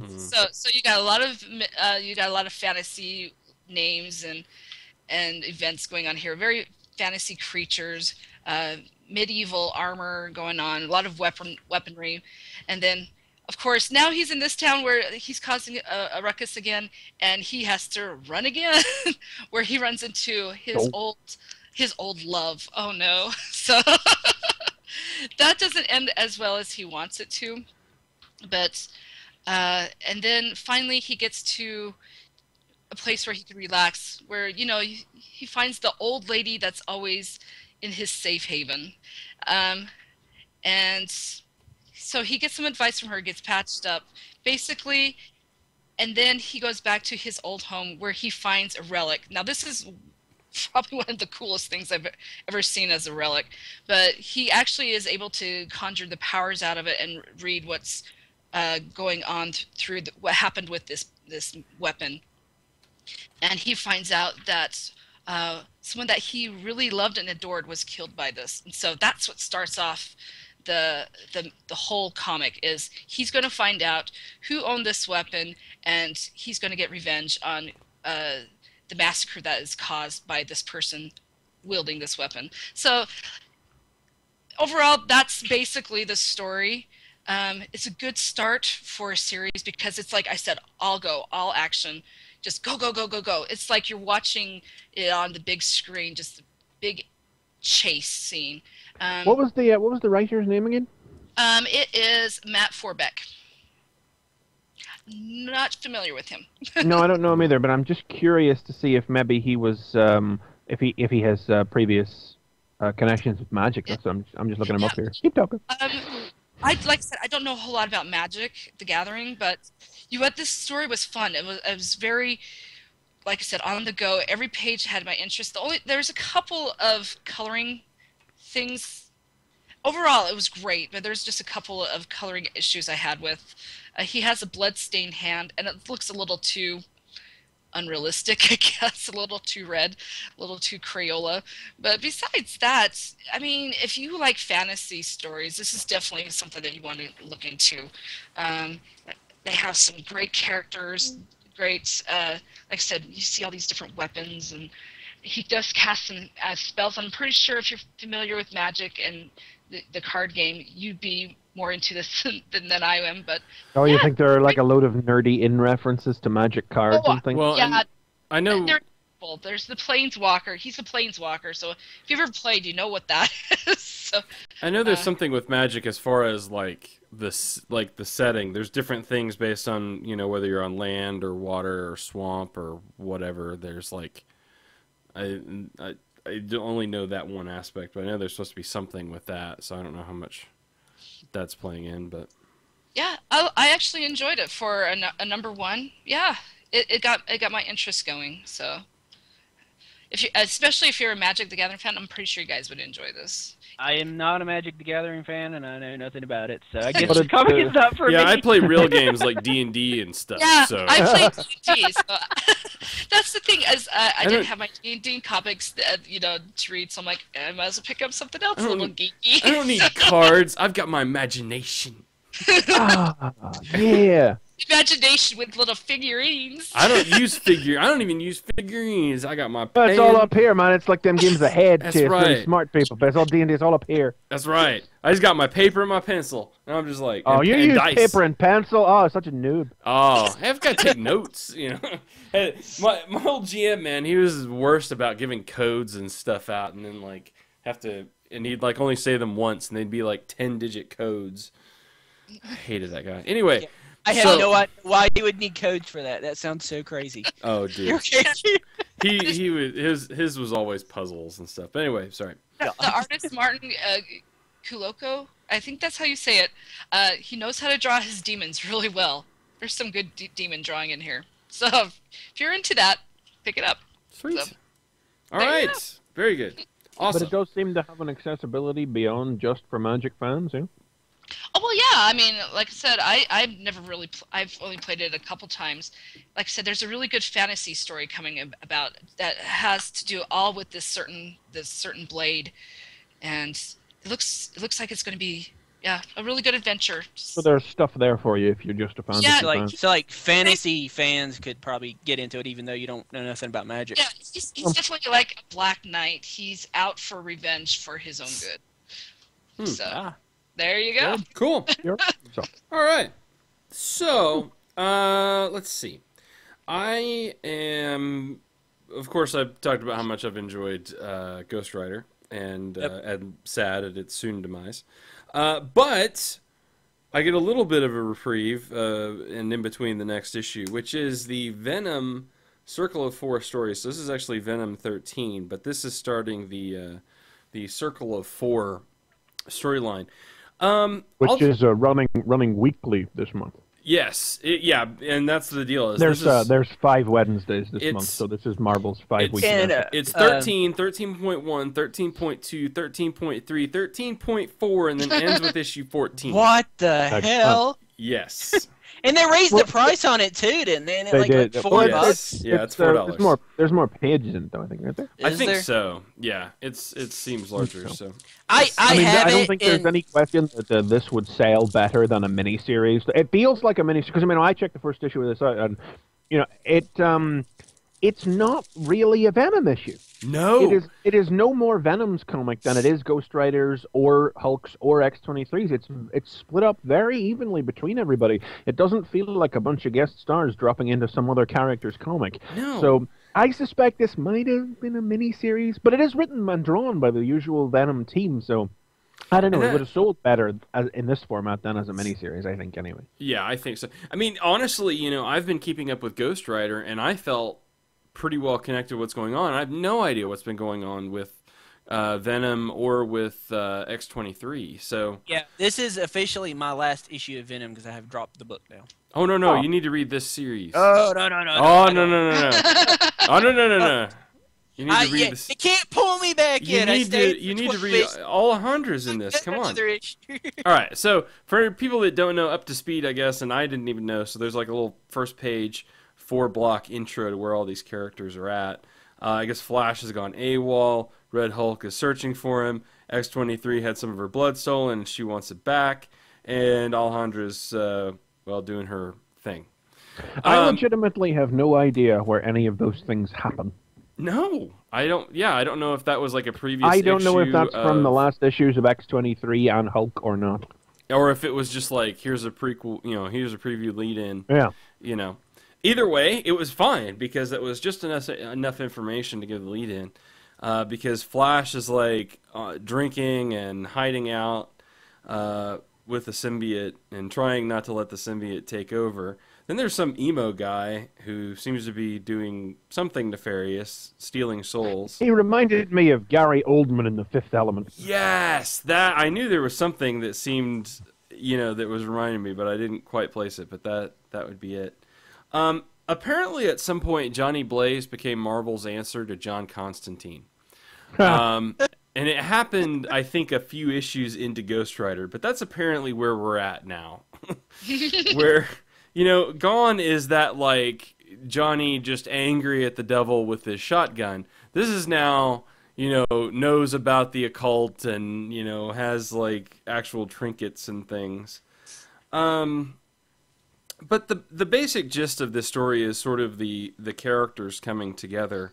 So you got a lot of fantasy names and events going on here. Very fantasy creatures, medieval armor going on, a lot of weaponry, and then of course now he's in this town where he's causing a ruckus again, and he has to run again, where he runs into his old love. Oh no. So that doesn't end as well as he wants it to. But and then finally he gets to a place where he can relax, where he finds the old lady that's always in his safe haven. And so he gets some advice from her, gets patched up basically, and then he goes back to his old home where he finds a relic. Now this is probably one of the coolest things I've ever seen as a relic, but he actually is able to conjure the powers out of it and read what's going on through what happened with this weapon. And he finds out that someone that he really loved and adored was killed by this. And so that's what starts off the whole comic. Is he's going to find out who owned this weapon, and he's going to get revenge on the massacre that is caused by this person wielding this weapon. So overall, that's basically the story. It's a good start for a series because it's like I said, all action, just go, go, go, go, go. It's like you're watching it on the big screen, just a big chase scene. What was the writer's name again? It is Matt Forbeck. Not familiar with him. No, I don't know him either, but I'm just curious to see if maybe he was if he has previous connections with Magic. So I'm just looking him up here. Keep talking. Like I said, I don't know a whole lot about Magic: The Gathering, but this story was fun. It was very, like I said, on the go. Every page had my interest. There's a couple of coloring things. Overall, it was great, but there's just a couple of coloring issues I had with. He has a blood-stained hand, and it looks a little too unrealistic, I guess, a little too red, a little too Crayola. But besides that, I mean, if you like fantasy stories, this is definitely something that you want to look into. They have some great characters, great, like I said, you see all these different weapons, and he does cast some spells. I'm pretty sure if you're familiar with Magic and the card game, you'd be more into this than I am, but you think there are like a load of nerdy references to Magic cards and things? Well, yeah, I know there's the Planeswalker. He's a Planeswalker, so if you've ever played, you know what that is. So, I know there's something with Magic as far as like the setting. There's different things based on whether you're on land or water or swamp or whatever. There's like I only know that one aspect, but I know there's supposed to be something with that, so I don't know how much that's playing in, but yeah, I actually enjoyed it for a number one. Yeah, it got my interest going. So especially if you're a Magic: The Gathering fan, I'm pretty sure you guys would enjoy this. I am not a Magic: The Gathering fan, and I know nothing about it, so I guess the comic is not for me. Yeah, I play real games like D&D and stuff. Yeah, so. I play D&D, so that's the thing. As I didn't have my D&D comics, to read, so I'm like, I might as well pick up something else a little geeky. I don't need cards. I've got my imagination. Yeah. Imagination with little figurines. I don't even use figurines. I got my pen. It's all up here, man. It's like them games ahead. That's right. For smart people, but it's all D&D. It's all up here. That's right. I just got my paper and my pencil, and I'm just like, you use dice. paper and pencil? Oh, such a noob. Oh, I've got to take notes. Hey, my old GM, man, he was worst about giving codes and stuff out, and then like and he'd like only say them once, and they'd be like 10-digit codes. I hated that guy. Anyway. Yeah. I have no idea why you would need codes for that. That sounds so crazy. Oh, dude. His was always puzzles and stuff. But anyway, sorry. The artist Martin Kuloko, I think that's how you say it. He knows how to draw his demons really well. There's some good demon drawing in here. So if you're into that, pick it up. Sweet. So, all right. Very good. Awesome. But it does seem to have an accessibility beyond just for Magic fans, yeah? Oh, well, yeah. I mean, like I said, I've never really... I've only played it a couple times. Like I said, there's a really good fantasy story coming about that has to do all with this certain blade. And it looks like it's going to be, a really good adventure. So there's stuff there for you if you're just a fan. Yeah. So like fantasy fans could probably get into it even though you don't know nothing about Magic. Yeah, he's definitely like a Black Knight. He's out for revenge for his own good. So... There you go. Good. Cool. All right. So, let's see. I am, of course, I've talked about how much I've enjoyed Ghost Rider and sad at its soon demise. But I get a little bit of a reprieve and in between the next issue, which is the Venom Circle of 4 stories. So this is actually Venom 13, but this is starting the Circle of 4 storyline. Which is running weekly this month. Yes, and that's the deal. There's 5 Wednesdays this month, so this is Marvel's 5 weeks. It's 13, 13.1, 13.2, 13.3, 13.4, and then ends with issue 14. What the hell? Yes. And they raised the price on it too, didn't they? They did. Like $4. Yeah, it's $4. There's more pages in it, though. I think, aren't there? I think so. Yeah, it seems larger. So I don't think there's any question that this would sell better than a miniseries. It feels like a miniseries because I checked the first issue of this out, and it's not really a Venom issue. No. It is no more Venom's comic than it is Ghost Rider's or Hulk's or X-23's. It's split up very evenly between everybody. It doesn't feel like a bunch of guest stars dropping into some other character's comic. No. So I suspect this might have been a mini-series, but it is written and drawn by the usual Venom team, so I don't know. It would have sold better in this format than as a miniseries, I think, anyway. Yeah, I think so. I mean, honestly, you know, I've been keeping up with Ghost Rider, and I felt pretty well connected with what's going on. I have no idea what's been going on with Venom or with X-23. So yeah, this is officially my last issue of Venom because I have dropped the book now. Oh no, you need to read this series. Oh no. Oh no. Oh no. You need to read this. You can't pull me back in. You need to read all hundreds in this. Come on. All right. So for people that don't know, up to speed, I guess, and I didn't even know. So there's like a little first page 4-block intro to where all these characters are at. I guess Flash has gone AWOL. Red Hulk is searching for him. X-23 had some of her blood stolen, and she wants it back. And Alejandra's doing her thing. I legitimately have no idea where any of those things happen. No, I don't. Yeah, I don't know if that was like a previous. I don't know if that's from the last issues of X-23 and Hulk or not, or if it was just like here's a prequel. You know, here's a preview lead-in. Yeah. You know, either way, it was fine because it was just enough information to give the lead-in. Because Flash is like drinking and hiding out with the symbiote and trying not to let the symbiote take over. Then there's some emo guy who seems to be doing something nefarious, stealing souls. He reminded me of Gary Oldman in The Fifth Element. Yes, that I knew there was something that seemed, you know, that was reminding me, but I didn't quite place it. But that would be it. Apparently, at some point, Johnny Blaze became Marvel's answer to John Constantine. And it happened, I think, a few issues into Ghost Rider, but that's apparently where we're at now. Where, you know, gone is that, like, Johnny just angry at the devil with his shotgun. This is now, you know, knows about the occult and, you know, has, like, actual trinkets and things. But the basic gist of this story is sort of the characters coming together.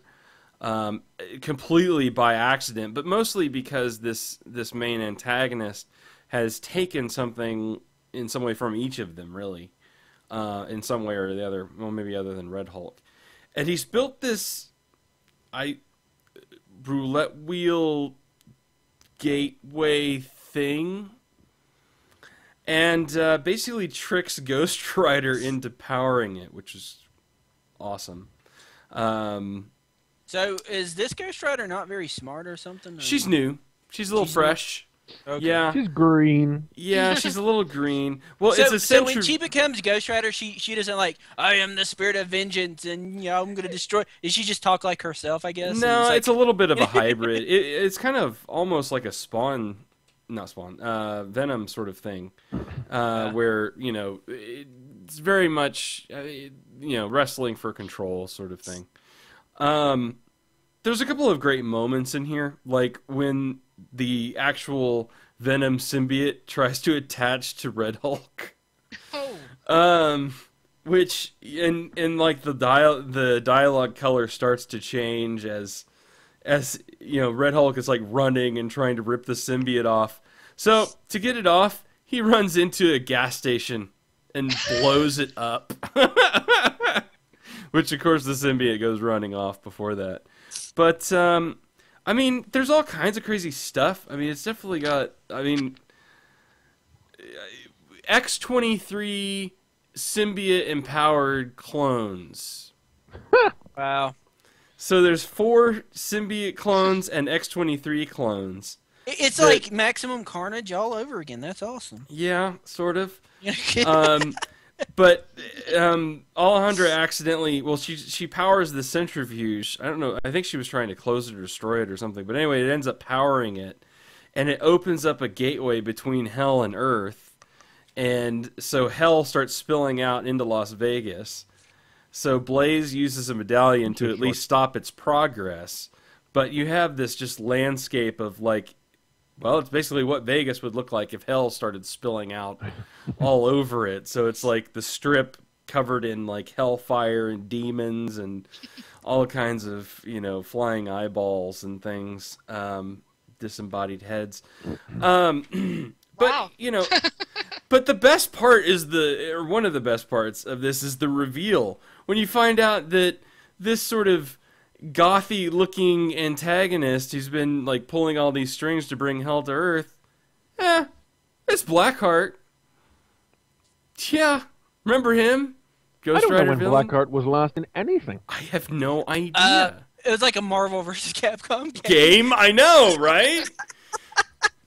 Completely by accident, but mostly because this main antagonist has taken something in some way from each of them, really, in some way or the other. Well, maybe other than Red Hulk, and he's built this roulette wheel gateway thing, and basically tricks Ghost Rider into powering it, which is awesome. So, is this Ghost Rider not very smart or something? Or? She's new. She's a little fresh. Okay. Yeah. She's green. Yeah, she's a little green. Well, so, it's essentially... So when she becomes Ghost Rider, she doesn't like, I am the spirit of vengeance and, you know, I'm going to destroy... Does she just talk like herself, I guess? No, it's a little bit of a hybrid. It's kind of almost like a Venom sort of thing. Where, you know, it's very much, you know, wrestling for control sort of thing. There's a couple of great moments in here, like when the actual Venom symbiote tries to attach to Red Hulk. Oh. Which in like the dialogue color starts to change as you know, Red Hulk is like running and trying to rip the symbiote off. So to get it off, he runs into a gas station and blows it up. Which, of course, the symbiote goes running off before that. But, I mean, there's all kinds of crazy stuff. I mean, it's definitely got, I mean, X-23 symbiote-empowered clones. Wow. So there's 4 symbiote clones and X-23 clones. It's like Maximum Carnage all over again. That's awesome. Yeah, sort of. But Alejandra accidentally, well, she powers the centrifuge. I don't know. I think she was trying to close it or destroy it or something. But anyway, it ends up powering it. And it opens up a gateway between Hell and Earth. And so Hell starts spilling out into Las Vegas. So Blaze uses a medallion to at least stop its progress. But you have this just landscape of like, well, it's basically what Vegas would look like if Hell started spilling out all over it. So it's like the Strip covered in like hellfire and demons and all kinds of, flying eyeballs and things, disembodied heads. But, wow. but the best part is one of the best parts of this is the reveal. When you find out that this sort of gothy looking antagonist who's been like pulling all these strings to bring hell to earth, it's Blackheart. Yeah, remember him? Ghost I don't Rider know when villain? Blackheart was last in anything. I have no idea. It was like a Marvel versus Capcom game. I know, right?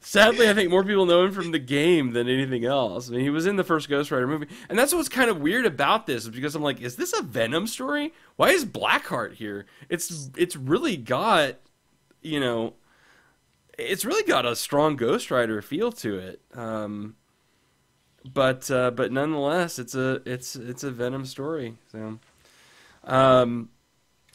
Sadly, I think more people know him from the game than anything else. I mean, he was in the first Ghost Rider movie. And that's what's kind of weird about this, because I'm like, is this a Venom story? Why is Blackheart here? It's really got, it's really got a strong Ghost Rider feel to it. But nonetheless, it's a Venom story. So,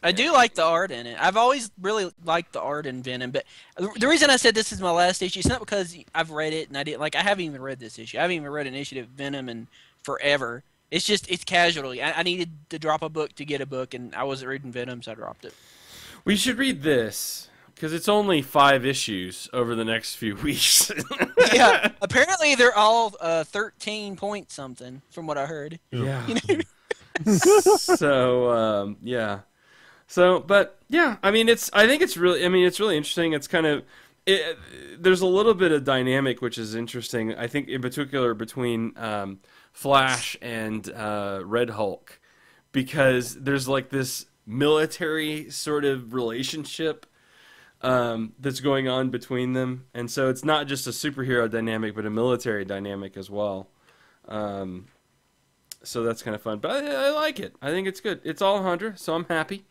I do like the art in it. I've always really liked the art in Venom, but the reason I said this is my last issue is not because I've read it and I didn't I haven't even read this issue. I haven't even read an issue of Venom in forever. It's just it's casually. I needed to drop a book to get a book, and I wasn't reading Venom, so I dropped it. We should read this because it's only 5 issues over the next few weeks. Yeah, apparently they're all 13 point something from what I heard. Yeah. So yeah. So, but yeah, I mean, I think it's really interesting. It's kind of, there's a little bit of dynamic which is interesting. I think in particular between Flash and Red Hulk, because there's like this military sort of relationship that's going on between them, and so it's not just a superhero dynamic, but a military dynamic as well. So that's kind of fun, but I like it. I think it's good. It's all 100, so I'm happy.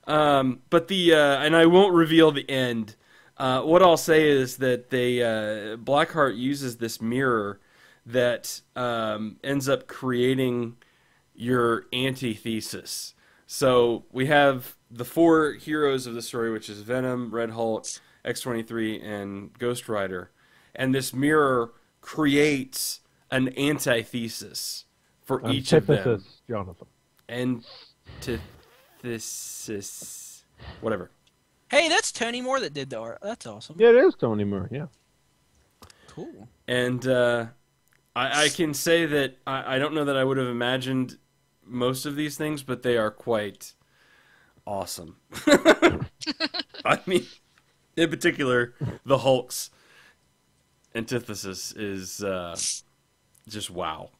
But and I won't reveal the end. What I'll say is that Blackheart uses this mirror that ends up creating your antithesis. So we have the 4 heroes of the story, which is Venom, Red Hulk, X-23, and Ghost Rider. And this mirror creates an antithesis for each of them. Jonathan. Antithesis. Whatever. Hey, that's Tony Moore that did the art. That's awesome. Yeah, it is Tony Moore, yeah. Cool. And I can say that I don't know that I would have imagined most of these things, but they are quite awesome. I mean, in particular, the Hulk's antithesis is just wow.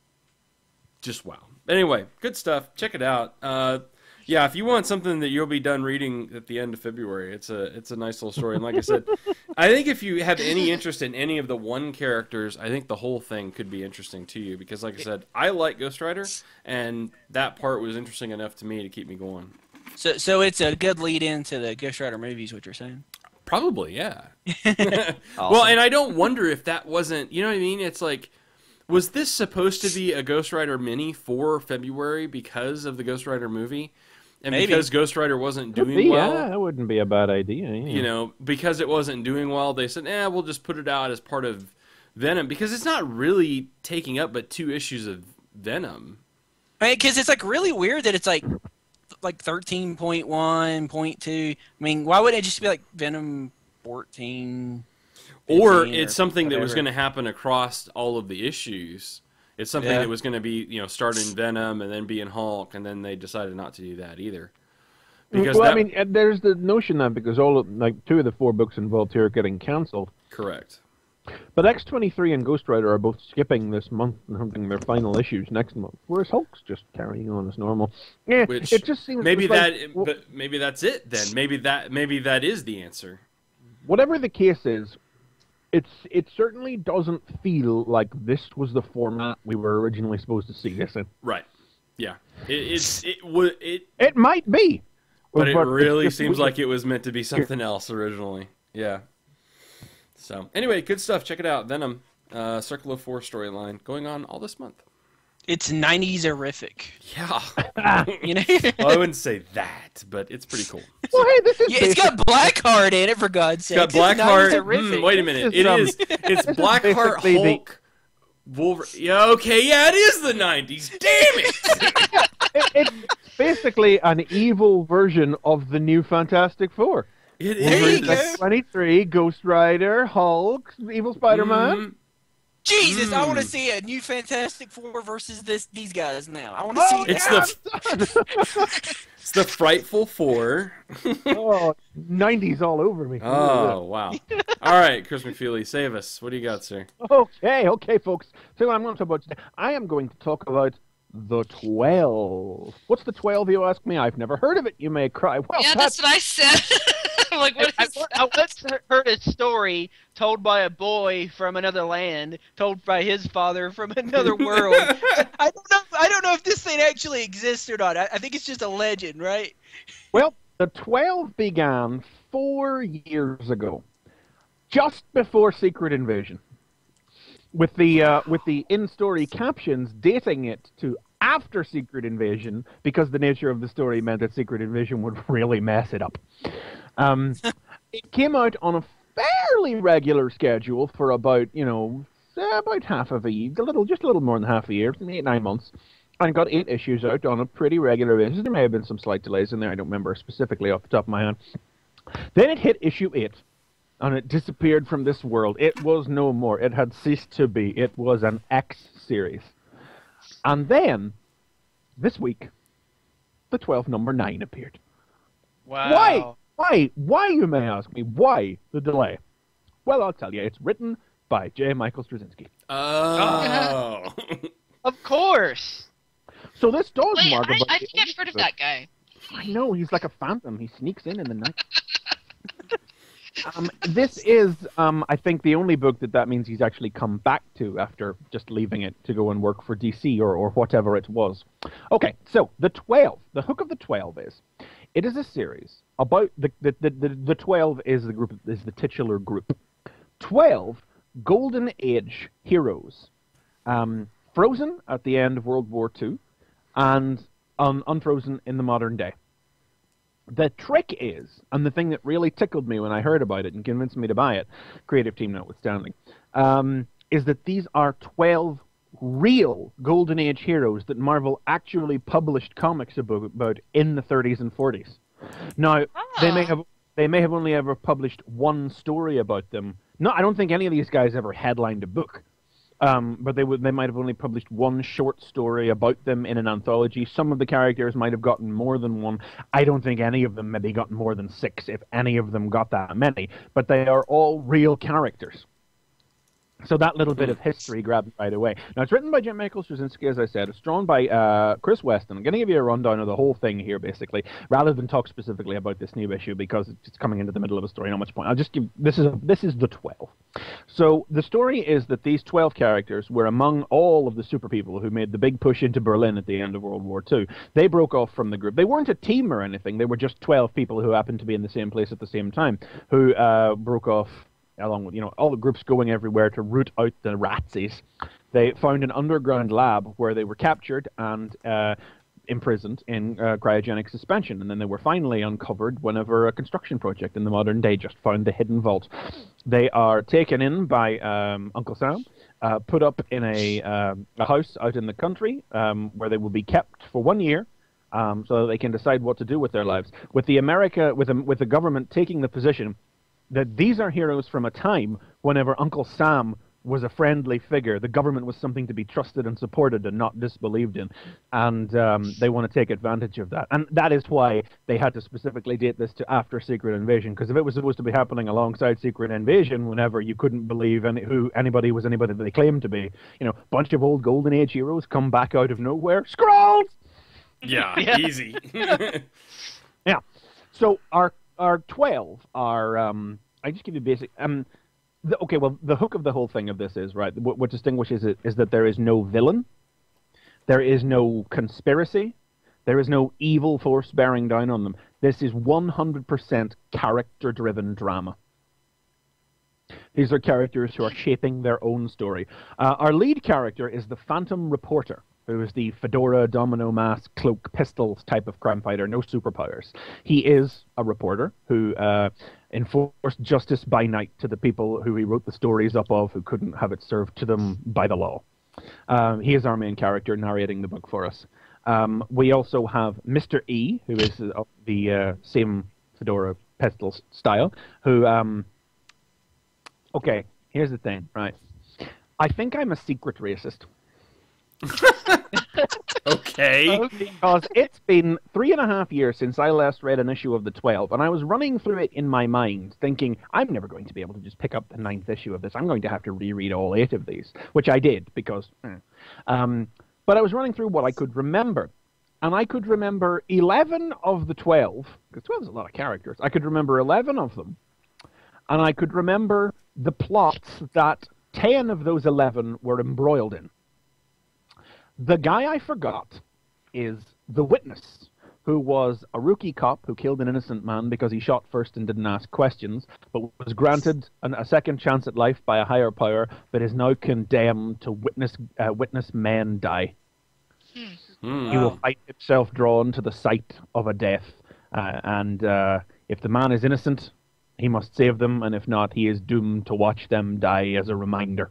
Just wow. Anyway, good stuff. Check it out. Yeah, if you want something that you'll be done reading at the end of February, it's a nice little story. And like I said, I think if you have any interest in any of the one characters, I think the whole thing could be interesting to you. Because like I said, I like Ghost Rider, and that part was interesting enough to me to keep me going. So it's a good lead into the Ghost Rider movies, what you're saying? Probably, yeah. Awesome. Well, and I don't wonder if that wasn't, you know what I mean? It's like, was this supposed to be a Ghost Rider mini for February because of the Ghost Rider movie? And maybe. Because Ghost Rider wasn't doing well. Yeah, that wouldn't be a bad idea. Yeah. You know, because it wasn't doing well, they said, we'll just put it out as part of Venom. Because it's not really taking up but 2 issues of Venom. I mean, because it's like really weird that it's like 13.1, 0.2. I mean, why wouldn't it just be like Venom 14? Or it's something that was going to happen across all of the issues. It's something that was going to be, start in Venom and then be in Hulk, and then they decided not to do that either. Because I mean, there's the notion that because 2 of the 4 books involved here are getting cancelled. Correct. But X-23 and Ghost Rider are both skipping this month and having their final issues next month, whereas Hulk's just carrying on as normal. Yeah, it just seems maybe but maybe that's it then. Maybe that is the answer. Whatever the case is, it certainly doesn't feel like this was the format we were originally supposed to see this in. Right. Yeah. It might be. But it really seems like it was meant to be something else originally. Yeah. So anyway, good stuff. Check it out. Venom, Circle of 4 storyline going on all this month. It's 90s-erific. Yeah. Well, I wouldn't say that, but it's pretty cool. Well, hey, this is it's got Blackheart in it, for God's sake. It's got Blackheart. Wait a minute. It's Blackheart, Hulk, Wolverine. Yeah, okay, yeah, it is the 90s. Damn it! It's basically an evil version of the new Fantastic Four. It Wolverine is. 23, Ghost Rider, Hulk, Evil Spider-Man. Jesus, I want to see a new Fantastic Four versus these guys now. I want to see It's the Frightful Four. 90s all over me. Oh, wow. All right, Chris McFeely, save us. What do you got, sir? Okay, folks. So what I'm going to talk about today, I am going to talk about the 12. What's the 12, you ask me? I've never heard of it, you may cry. Well, yeah, that's what I said. I'm like, what is that? I once heard a story told by a boy from another land, told by his father from another world. I don't know if this thing actually exists or not. I think it's just a legend, right? Well, the 12 began 4 years ago, just before Secret Invasion, with the in-story captions dating it to after Secret Invasion, because the nature of the story meant that Secret Invasion would really mess it up. It came out on a fairly regular schedule for about half of a year, just a little more than half a year, 8-9 months, and got 8 issues out on a pretty regular basis. There may have been some slight delays in there. I don't remember specifically off the top of my head. Then it hit issue 8, and it disappeared from this world. It was no more. It had ceased to be. It was an X series. And then, this week, the 12 number 9 appeared. Wow. Why, you may ask me? Why the delay? Well, I'll tell you. It's written by J. Michael Straczynski. Oh. Of course. So this does Wait, mark I think I've heard of that guy. I know, he's like a phantom. He sneaks in the night. This is, I think, the only book that means he's actually come back to after just leaving it to go and work for DC or whatever it was. Okay, so the 12. The hook of the 12 is, it is a series about the 12 is the titular group. 12 Golden Age heroes, frozen at the end of World War II, and unfrozen in the modern day. The trick is, and the thing that really tickled me when I heard about it and convinced me to buy it, creative team notwithstanding, is that these are 12 real Golden Age heroes that Marvel actually published comics about in the 30s and 40s. Now, they may have only ever published one story about them. No, I don't think any of these guys ever headlined a book. But they might have only published one short story about them in an anthology. Some of the characters might have gotten more than one. I don't think any of them maybe got more than 6, if any of them got that many. But they are all real characters. So that little bit of history grabbed right away. Now, it's written by J. Michael Straczynski, as I said. It's drawn by Chris Weston. I'm going to give you a rundown of the whole thing here, basically, rather than talk specifically about this new issue, because it's coming into the middle of a story, not much point. I'll just give... This is the 12. So the story is that these 12 characters were among all of the super people who made the big push into Berlin at the end of World War II. They broke off from the group. They weren't a team or anything. They were just 12 people who happened to be in the same place at the same time, who broke off along with, all the groups going everywhere to root out the Ratsies. They found an underground lab where they were captured and imprisoned in cryogenic suspension, and then they were finally uncovered whenever a construction project in the modern day just found the hidden vault. They are taken in by Uncle Sam, put up in a house out in the country where they will be kept for 1 year, so that they can decide what to do with their lives. With the government taking the position that these are heroes from a time whenever Uncle Sam was a friendly figure. The government was something to be trusted and supported and not disbelieved in. And they want to take advantage of that. And that is why they had to specifically date this to after Secret Invasion, because if it was supposed to be happening alongside Secret Invasion, whenever you couldn't believe anybody was anybody that they claimed to be, bunch of old Golden Age heroes come back out of nowhere. Skrulls! Yeah, easy. Yeah. So our 12 are... I just give you basic... the hook of the whole thing of this is, right, what distinguishes it is that there is no villain, there is no conspiracy, there is no evil force bearing down on them. This is 100% character-driven drama. These are characters who are shaping their own story. Our lead character is the Phantom Reporter, who is the fedora, domino mask, cloak, pistols type of crime fighter, no superpowers. He is a reporter who enforced justice by night to the people who he wrote the stories up of who couldn't have it served to them by the law. He is our main character narrating the book for us. We also have Mr. E, who is the same fedora pistol style, who... okay, here's the thing, right? I think I'm a secret racist. Okay. Because it's been 3.5 years since I last read an issue of the 12, and I was running through it in my mind, thinking, I'm never going to be able to just pick up the 9th issue of this. I'm going to have to reread all 8 of these, which I did, because... but I was running through what I could remember, and I could remember 11 of the 12, because 12 is a lot of characters. I could remember 11 of them, and I could remember the plots that 10 of those 11 were embroiled in. The guy I forgot is the witness, who was a rookie cop who killed an innocent man because he shot first and didn't ask questions, but was granted a second chance at life by a higher power, but is now condemned to witness men die. He will find himself drawn to the site of a death, and if the man is innocent, he must save them, and if not, he is doomed to watch them die as a reminder.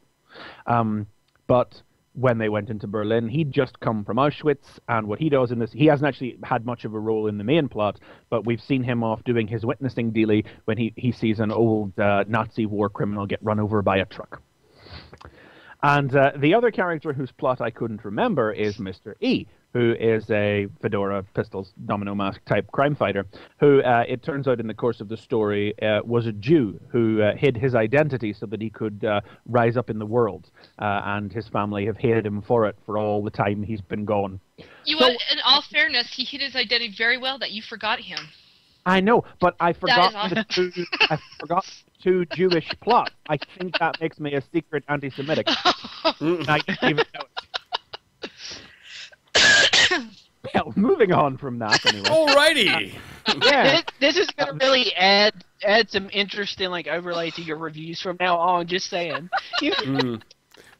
But when they went into Berlin, he'd just come from Auschwitz, and what he does in this, he hasn't actually had much of a role in the main plot, but we've seen him off doing his witnessing dealie when he sees an old Nazi war criminal get run over by a truck. And the other character whose plot I couldn't remember is Mr. E, who is a fedora, pistols, domino mask type crime fighter, who it turns out in the course of the story was a Jew who hid his identity so that he could rise up in the world, and his family have hated him for it for all the time he's been gone. In all fairness, he hid his identity very well that you forgot him. I know, but I forgot awesome. I forgot 2 Jewish plots. I think that makes me a secret anti-Semitic. I didn't even know it. Well, moving on from that, anyway. Alrighty. Yeah. This is going to really add some interesting overlay to your reviews from now on. Just saying.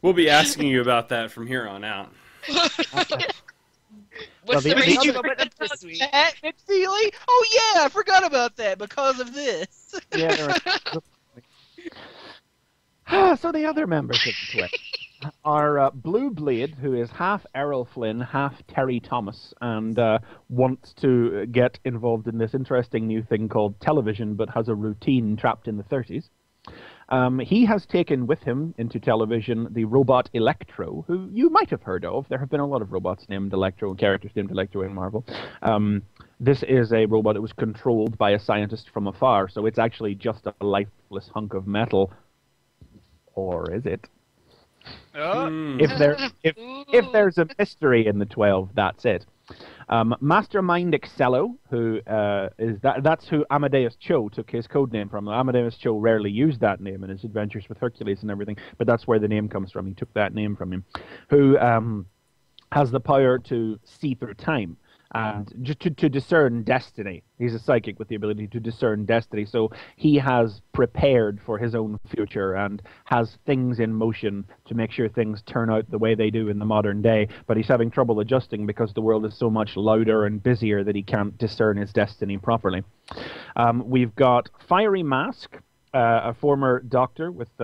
We'll be asking you about that from here on out. What's the Did you reason forget for this week? that, McFeely? Oh yeah, I forgot about that because of this. Yeah. So the other members of the Twitch are Blue Blade, who is half Errol Flynn, half Terry Thomas, and wants to get involved in this interesting new thing called television, but has a routine trapped in the 30s. He has taken with him into television the robot Electro, who you might have heard of. There have been a lot of robots named Electro, characters named Electro in Marvel. This is a robot that was controlled by a scientist from afar, so it's actually just a lifeless hunk of metal. Or is it? If there's a mystery in the 12, that's it. Mastermind Excello, who that's who Amadeus Cho took his code name from. Amadeus Cho rarely used that name in his adventures with Hercules and everything, but that's where the name comes from. He took that name from him. Who has the power to see through time and just to discern destiny. He's a psychic with the ability to discern destiny, so he has prepared for his own future and has things in motion to make sure things turn out the way they do in the modern day, but he's having trouble adjusting because the world is so much louder and busier that he can't discern his destiny properly. We've got Fiery Mask, a former doctor with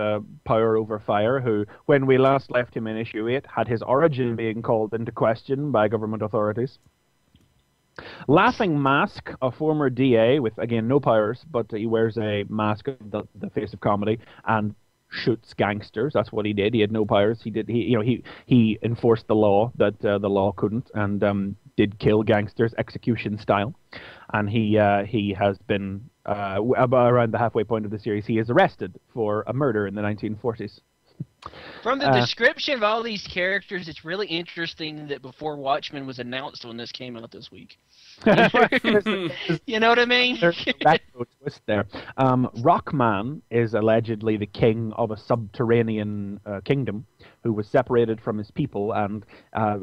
power over fire, who, when we last left him in issue 8, had his origin being called into question by government authorities. Laughing Mask, a former DA with, again, no powers, but he wears a mask of the face of comedy and shoots gangsters. That's what he did. He had no powers. He enforced the law that the law couldn't, and did kill gangsters execution style. And he has been around the halfway point of the series. He is arrested for a murder in the 1940s. From the description of all these characters, it's really interesting that before Watchmen was announced when this came out this week. You know what I mean? There's a retro twist there. Rockman is allegedly the king of a subterranean kingdom who was separated from his people, and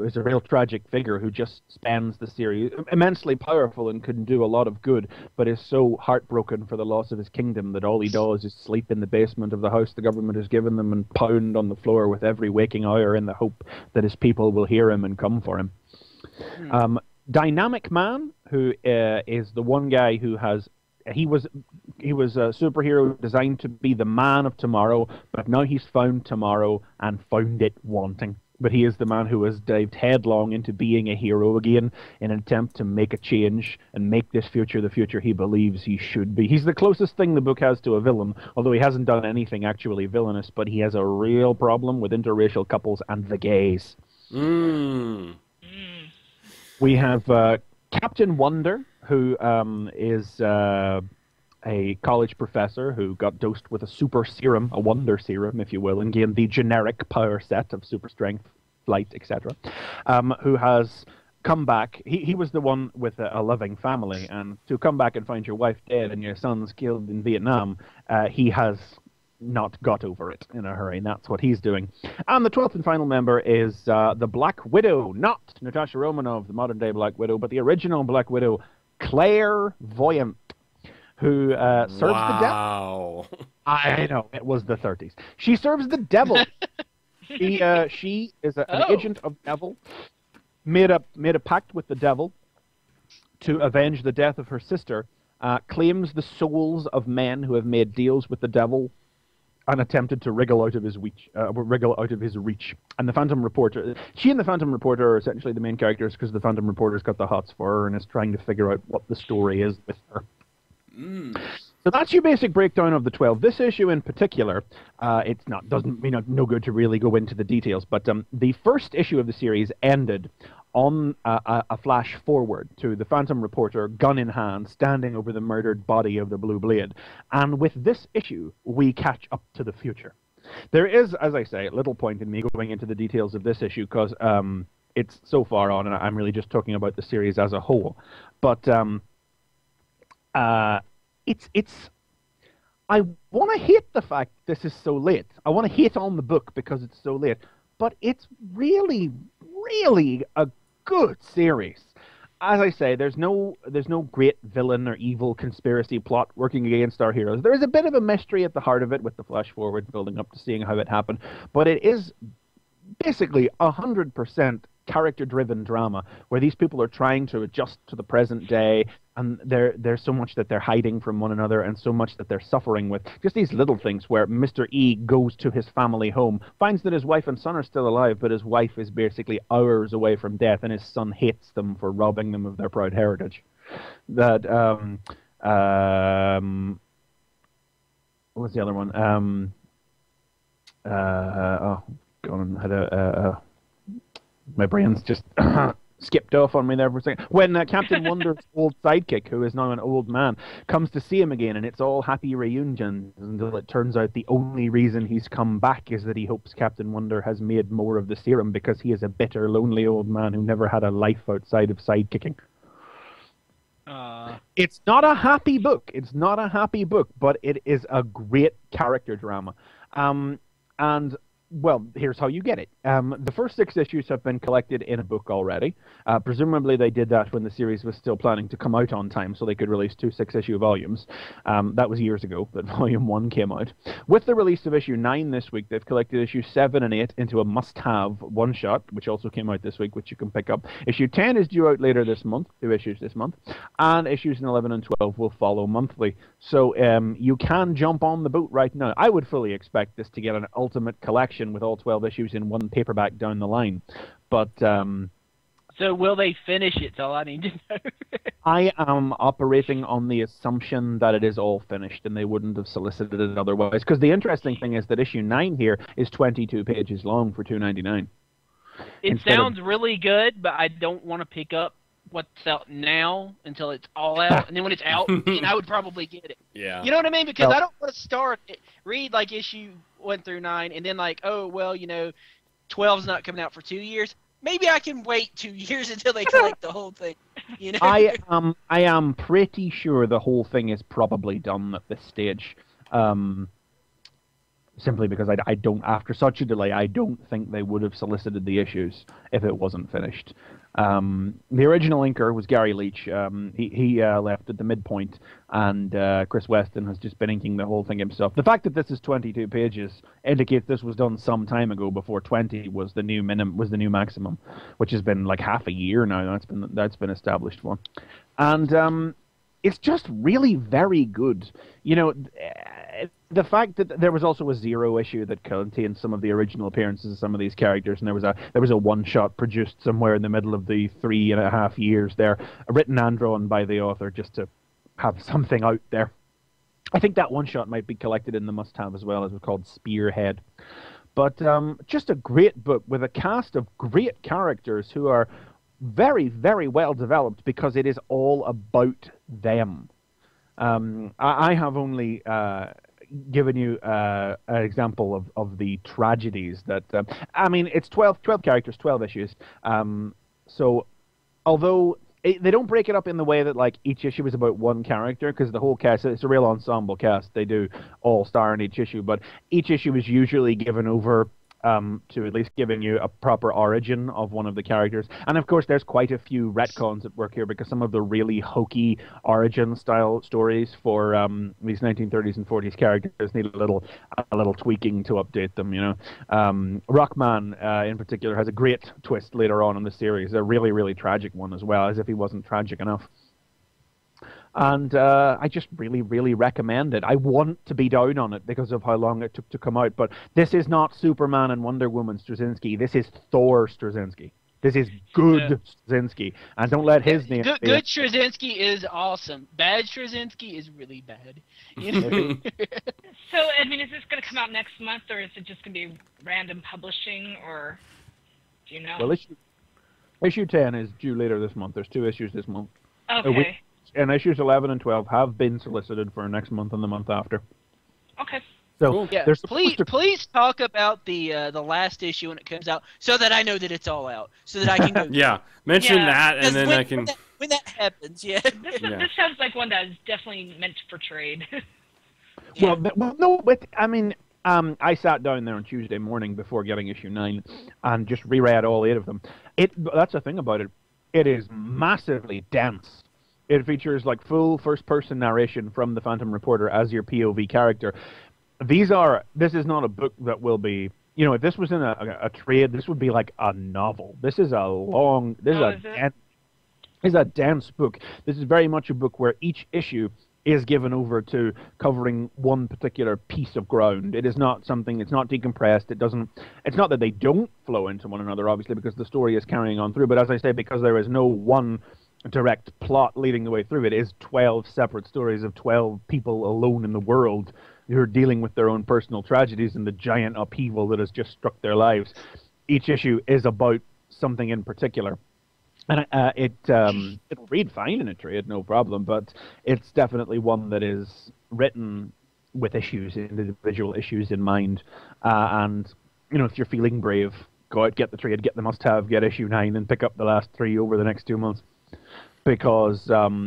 is a real tragic figure who just spans the series, immensely powerful and can do a lot of good, but is so heartbroken for the loss of his kingdom that all he does is sleep in the basement of the house the government has given them and pound on the floor with every waking hour in the hope that his people will hear him and come for him. Dynamic Man, who is the one guy who has... He was a superhero designed to be the man of tomorrow, but now he's found tomorrow and found it wanting. but he is the man who has dived headlong into being a hero again in an attempt to make a change and make this future the future he believes he should be. He's the closest thing the book has to a villain, although he hasn't done anything actually villainous, but he has a real problem with interracial couples and the gays. We have Captain Wonder, who is a college professor who got dosed with a super serum, a wonder serum, if you will, and gained the generic power set of super strength, flight, etc., who has come back. He was the one with a loving family, and to come back and find your wife dead and your sons killed in Vietnam, he has not got over it in a hurry, and that's what he's doing. And the 12th and final member is the Black Widow, not Natasha Romanoff, the modern-day Black Widow, but the original Black Widow, Clairvoyant, who serves the devil. I know, it was the 30s. She serves the devil. She is an agent of devil, made a pact with the devil to avenge the death of her sister, claims the souls of men who have made deals with the devil and attempted to wriggle out of his reach. And the Phantom Reporter, she and the Phantom Reporter are essentially the main characters because the Phantom Reporter's got the hots for her and is trying to figure out what the story is with her. So that's your basic breakdown of the 12. This issue in particular, doesn't no good to really go into the details, but the first issue of the series ended on a flash forward to the Phantom Reporter, gun in hand, standing over the murdered body of the Blue Blade. And with this issue, we catch up to the future. There is, as I say, little point in me going into the details of this issue because it's so far on, and I'm really just talking about the series as a whole. But I want to hate the fact this is so late. I want to hate on the book because it's so late. But it's really, really a good series. As I say, there's no great villain or evil conspiracy plot working against our heroes. There is a bit of a mystery at the heart of it with the flash forward building up to seeing how it happened. But it is basically 100% character-driven drama where these people are trying to adjust to the present day, and there's so much that they're hiding from one another and so much that they're suffering with. Just these little things where Mr. E goes to his family home, finds that his wife and son are still alive, but his wife is basically hours away from death, and his son hates them for robbing them of their proud heritage. That, what was the other one? My brain's just skipped off on me there for a second. When Captain Wonder's old sidekick, who is now an old man, comes to see him again, and it's all happy reunions until it turns out the only reason he's come back is that he hopes Captain Wonder has made more of the serum because he is a bitter, lonely old man who never had a life outside of sidekicking. It's not a happy book. It's not a happy book, but it is a great character drama. And well, here's how you get it. The first 6 issues have been collected in a book already. Presumably they did that when the series was still planning to come out on time so they could release 2 6-issue volumes. That was years ago that Volume 1 came out. With the release of issue 9 this week, they've collected issues 7 and 8 into a must-have one-shot, which also came out this week, which you can pick up. Issue 10 is due out later this month, 2 issues this month, and issues 11 and 12 will follow monthly. So you can jump on the boat right now. I would fully expect this to get an ultimate collection with all 12 issues in one paperback down the line. But so will they finish it? That's all I need to know. I am operating on the assumption that it is all finished and they wouldn't have solicited it otherwise. Because the interesting thing is that issue 9 here is 22 pages long for $2.99. It sounds really good, but I don't want to pick up what's out now until it's all out, and then when it's out, then I would probably get it. Yeah. You know what I mean? Because I don't want to read like issue 1 through 9, and then like, oh well, 12's not coming out for 2 years. Maybe I can wait 2 years until they collect the whole thing. I am pretty sure the whole thing is probably done at this stage. Simply because I don't, after such a delay, I don't think they would have solicited the issues if it wasn't finished. The original inker was Gary Leach. He left at the midpoint, and Chris Weston has just been inking the whole thing himself. The fact that this is 22 pages indicates this was done some time ago, before 20 was the new maximum, which has been like half a year now. That's been established for, and it's just really very good. the fact that there was also a zero issue that contained some of the original appearances of some of these characters, and there was a one-shot produced somewhere in the middle of the 3.5 years there, written and drawn by the author, just to have something out there. I think that one-shot might be collected in the must-have as well, as it's called Spearhead. But just a great book with a cast of great characters who are very, very well developed because it is all about them. I have only given you an example of the tragedies that... I mean, it's 12 characters, 12 issues. So, although they don't break it up in the way that like each issue is about one character, because the whole cast, it's a real ensemble cast. They do all star in each issue, but each issue is usually given over to at least giving you a proper origin of one of the characters. And of course, there's quite a few retcons at work here, because some of the really hokey origin-style stories for these 1930s and 40s characters need a little tweaking to update them, you know. Rockman, in particular, has a great twist later on in the series, a really, really tragic one as well, as if he wasn't tragic enough. And I just really, really recommend it. I want to be down on it because of how long it took to come out, but this is not Superman and Wonder Woman Straczynski. This is Thor Straczynski. This is good Straczynski. And don't let his name... Good Straczynski is awesome. Bad Straczynski is really bad. You know? So, Edwin, is this going to come out next month, or is it just going to be random publishing, or do you know? Well, issue 10 is due later this month. There's 2 issues this month. Okay. And issues 11 and 12 have been solicited for next month and the month after. Okay. So cool. Yeah, please talk about the last issue when it comes out, so that I know that it's all out, so that I can go. Yeah, mention that, and then I can. When that happens, yeah. This sounds like one that is definitely meant for trade. Well, no, but I mean, I sat down there on Tuesday morning before getting issue 9 and just reread all 8 of them. That's the thing about it. It is massively dense. It features like full first-person narration from the Phantom Reporter as your POV character. This is not a book that will be, you know, if this was in a trade, this would be like a novel. This is a dense book. This is very much a book where each issue is given over to covering one particular piece of ground. It is not something, it's not decompressed. It's not that they don't flow into one another, obviously, because the story is carrying on through. But as I say, because there is no one direct plot leading the way through, it is 12 separate stories of 12 people alone in the world who are dealing with their own personal tragedies and the giant upheaval that has just struck their lives. Each issue is about something in particular. And it'll read fine in a trade, no problem, but it's definitely one that is written with individual issues in mind. And, you know, if you're feeling brave, go out, get the trade, get the must-have, get issue 9, and pick up the last 3 over the next 2 months. Because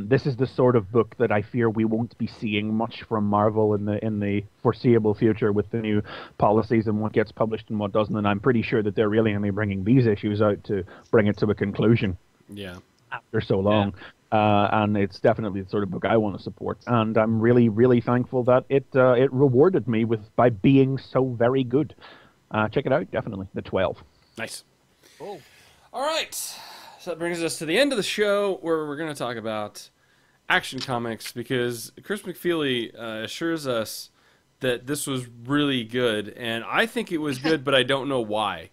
this is the sort of book that I fear we won't be seeing much from Marvel in the foreseeable future with the new policies and what gets published and what doesn't. And I'm pretty sure that they're really only bringing these issues out to bring it to a conclusion. Yeah. After so long. Yeah. And it's definitely the sort of book I want to support. And I'm really, really thankful that it rewarded me by being so very good. Check it out, definitely. The 12. Nice. Cool. All right. So that brings us to the end of the show, where we're going to talk about Action Comics, because Chris McFeely assures us that this was really good, and I think it was good, but I don't know why.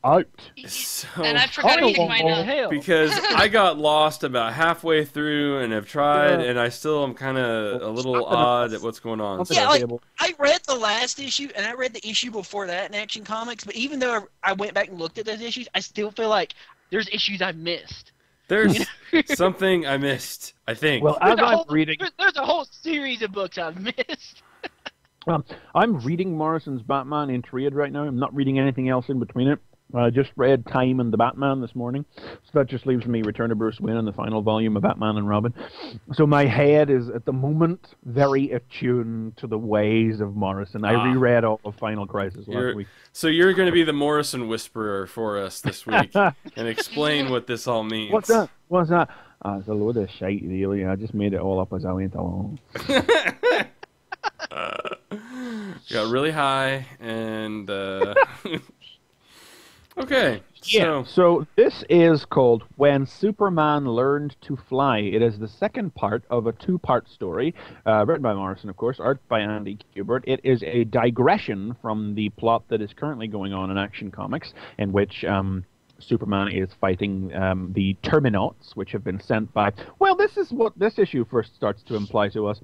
Out. So, and I forgot to pick mine up. Because I got lost about halfway through and have tried, and I still am kind of a little odd at what's going on. Yeah, like, I read the last issue, and I read the issue before that in Action Comics, but even though I went back and looked at those issues, I still feel like there's issues I've missed. There's something I missed, I think. Well, as I'm reading... There's a whole series of books I've missed. I'm reading Morrison's Batman in trade right now. I'm not reading anything else in between it. I just read Time and the Batman this morning, so that just leaves me Return of Bruce Wayne and the final volume of Batman and Robin. So my head is, at the moment, very attuned to the ways of Morrison. I reread all of Final Crisis last week. So you're going to be the Morrison whisperer for us this week and explain what this all means. What's that? It's a load of shite, really. I just made it all up as I went along. Got really high and... Okay, Yeah. So this is called When Superman Learned to Fly. It is the second part of a two-part story, written by Morrison, of course, art by Andy Kubert. It is a digression from the plot that is currently going on in Action Comics, in which Superman is fighting the Terminauts, which have been sent by... Well, this is what this issue first starts to imply to us.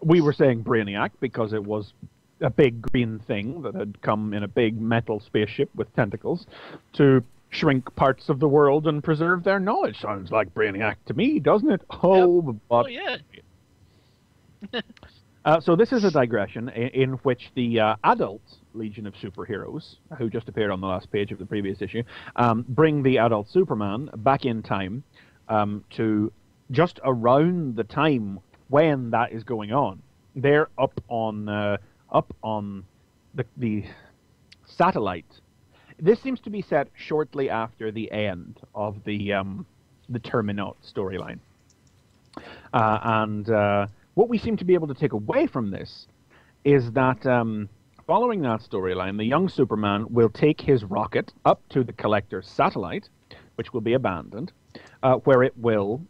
We were saying Brainiac because it was a big green thing that had come in a big metal spaceship with tentacles to shrink parts of the world and preserve their knowledge. Sounds like Brainiac to me, doesn't it? Oh, but... yeah. So this is a digression in which the adult Legion of Superheroes, who just appeared on the last page of the previous issue, bring the adult Superman back in time to just around the time when that is going on. They're up on the satellite. This seems to be set shortly after the end of the Terminaut storyline. And what we seem to be able to take away from this is that following that storyline, the young Superman will take his rocket up to the Collector's satellite, which will be abandoned, where it will,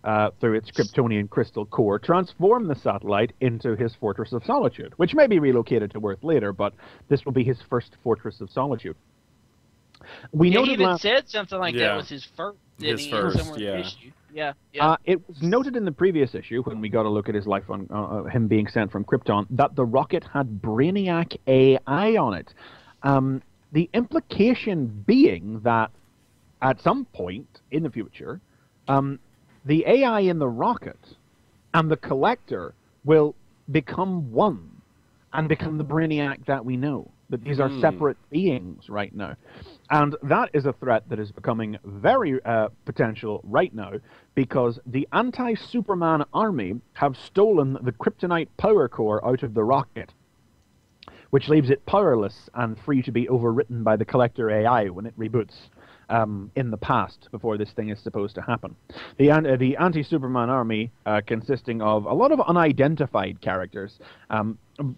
through its Kryptonian crystal core, transform the satellite into his Fortress of Solitude, which may be relocated to Earth later, but this will be his first Fortress of Solitude. He even said something like that was his first. His first, yeah. Yeah. It was noted in the previous issue, when we got a look at his life on him being sent from Krypton, that the rocket had Brainiac AI on it. The implication being that at some point in the future, the AI in the rocket and the Collector will become one and become the Brainiac that we know. That these are separate beings right now. And that is a threat that is becoming very potential right now, because the anti-Superman army have stolen the kryptonite power core out of the rocket, which leaves it powerless and free to be overwritten by the Collector AI when it reboots in the past, before this thing is supposed to happen. The anti-Superman army, consisting of a lot of unidentified characters,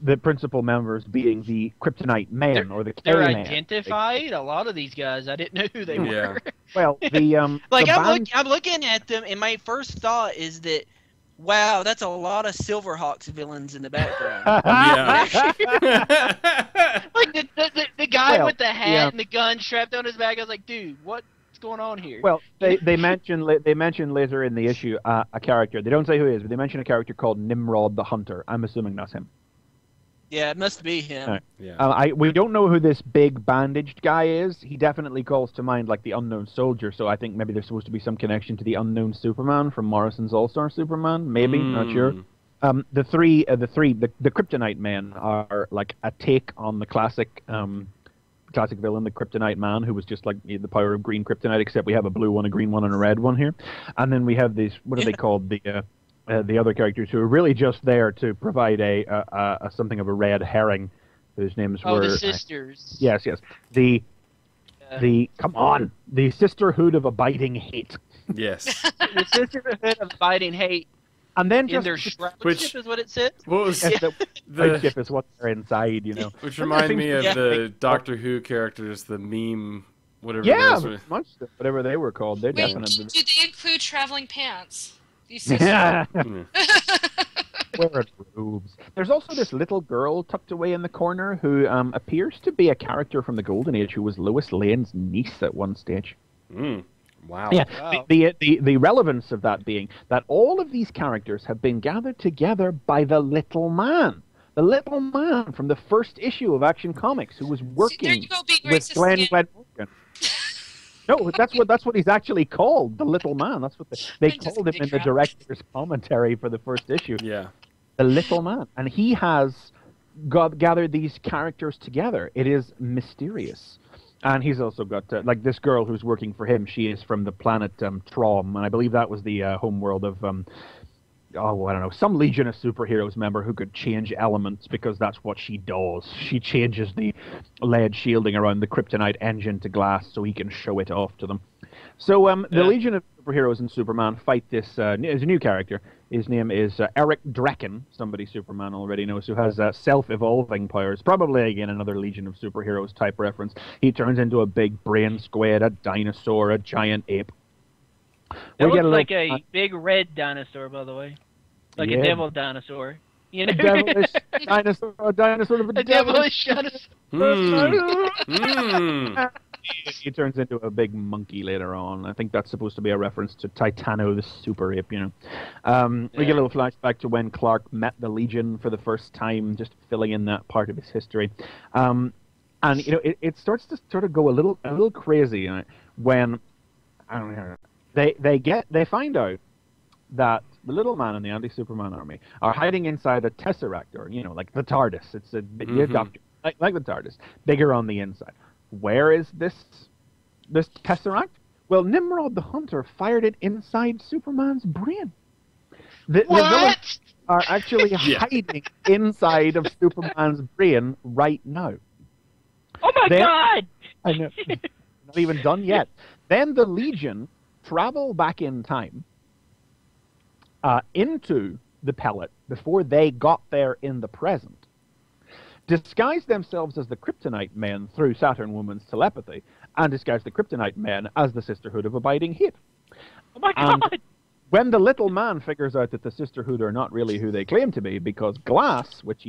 the principal members being the Kryptonite Men, or the They're K-Men. identified? A lot of these guys, I didn't know who they were. Well, the... like, I'm looking at them, and my first thought is that, wow, that's a lot of Silverhawks villains in the background. Like the guy with the hat and the gun strapped on his back. I was like, dude, what's going on here? Well, they mention later in the issue a character. They don't say who he is, but they mention a character called Nimrod the Hunter. I'm assuming that's him. Yeah, it must be him. Right. Yeah. We don't know who this big bandaged guy is. He definitely calls to mind like the Unknown Soldier, so I think maybe there's supposed to be some connection to the Unknown Superman from Morrison's All-Star Superman. Maybe, not sure. The Kryptonite Men are like a take on the classic villain, the Kryptonite Man, who was just like the power of green kryptonite, except we have a blue one, a green one, and a red one here. And then we have these, what are they called? The other characters who are really just there to provide a something of a red herring, whose names were... the sisters. Yes. The Sisterhood of Abiding Hate. Yes. The Sisterhood of Abiding Hate. And then in their ship is what it said. What was the ship is what they're inside, you know. Which reminded me of the Doctor Who characters, the meme, whatever. Much whatever they were called. They're definitely. Did they include traveling pants? Yeah. Wearing robes. There's also this little girl tucked away in the corner who appears to be a character from the Golden Age who was Lois Lane's niece at one stage. Wow. Yeah. Wow. The relevance of that being that all of these characters have been gathered together by the Little Man. The Little Man from the first issue of Action Comics, who was working with Glenn Morgan. No, that's what he's actually called, the Little Man. That's what they called him in the director's commentary for the first issue. Yeah. The Little Man. And he has gathered these characters together. It is mysterious. And he's also got, like, this girl who's working for him. She is from the planet Trom, and I believe that was the homeworld of, I don't know, some Legion of Superheroes member who could change elements, because that's what she does. She changes the lead shielding around the kryptonite engine to glass so he can show it off to them. So the Legion of Superheroes and Superman fight this, is a new character, His name is Eric Draken, somebody Superman already knows, who has self-evolving powers. Probably, again, another Legion of Superheroes type reference. He turns into a big brain squid, a dinosaur, a giant ape. That looks like a big red dinosaur, by the way. Like a devil dinosaur. You know? Devilish dinosaur, a dinosaur of a devilish dinosaur. He turns into a big monkey later on. I think that's supposed to be a reference to Titano, the super ape, you know. We get a little flashback to when Clark met the Legion for the first time, just filling in that part of his history. And, you know, it starts to sort of go a little crazy, you know, when, I don't know, they find out that the little man and the anti-Superman army are hiding inside a Tesseract, or, you know, like the TARDIS. It's a doctor, like the TARDIS, bigger on the inside. Where is this Tesseract? Well, Nimrod the Hunter fired it inside Superman's brain. The villains are actually hiding inside of Superman's brain right now. Oh my God! I know. Not even done yet. Then the Legion travel back in time into the pellet before they got there in the present, disguise themselves as the Kryptonite Men through Saturn Woman's telepathy, and disguise the Kryptonite Men as the Sisterhood of Abiding Hate. Oh my God! And when the little man figures out that the Sisterhood are not really who they claim to be, because Glass, which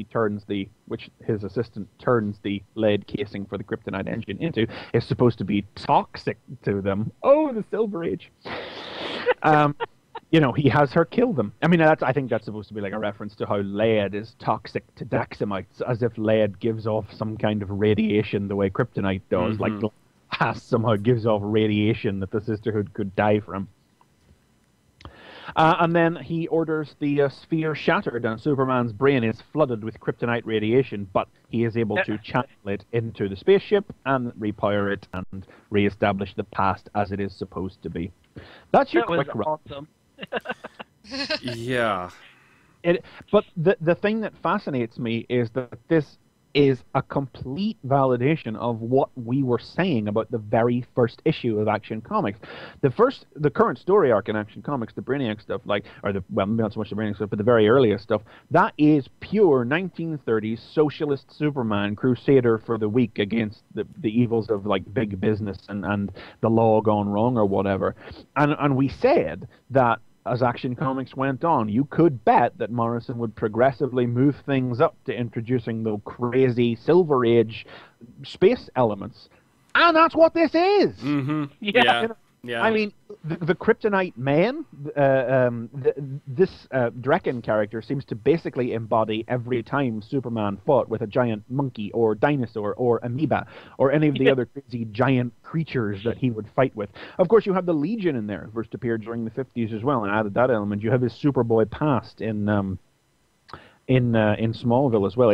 his assistant turns the lead casing for the Kryptonite engine into, is supposed to be toxic to them. Oh, the Silver Age. You know, he has her kill them. I mean, I think that's supposed to be like a reference to how lead is toxic to Daxamites, as if lead gives off some kind of radiation the way Kryptonite does. Like glass somehow gives off radiation that the Sisterhood could die from. And then he orders the sphere shattered, and Superman's brain is flooded with Kryptonite radiation, but he is able to channel it into the spaceship and repower it and reestablish the past as it is supposed to be. That's your quick run. Awesome. Yeah. But the thing that fascinates me is that this is a complete validation of what we were saying about the very first issue of Action Comics. The current story arc in Action Comics, the Brainiac stuff, maybe not so much the Brainiac stuff, but the very earliest stuff, that is pure 1930s socialist Superman, crusader for the weak against the evils of like big business and the law gone wrong or whatever. And we said that as Action Comics went on, you could bet that Morrison would progressively move things up to introducing the crazy Silver Age space elements. And that's what this is! Mm-hmm. Yeah. Yeah. I mean, the Kryptonite Man, this Draken character seems to basically embody every time Superman fought with a giant monkey or dinosaur or amoeba or any of the other crazy giant creatures that he would fight with. Of course, you have the Legion in there, first appeared during the 50s as well, and added that element. You have his Superboy past in Smallville as well.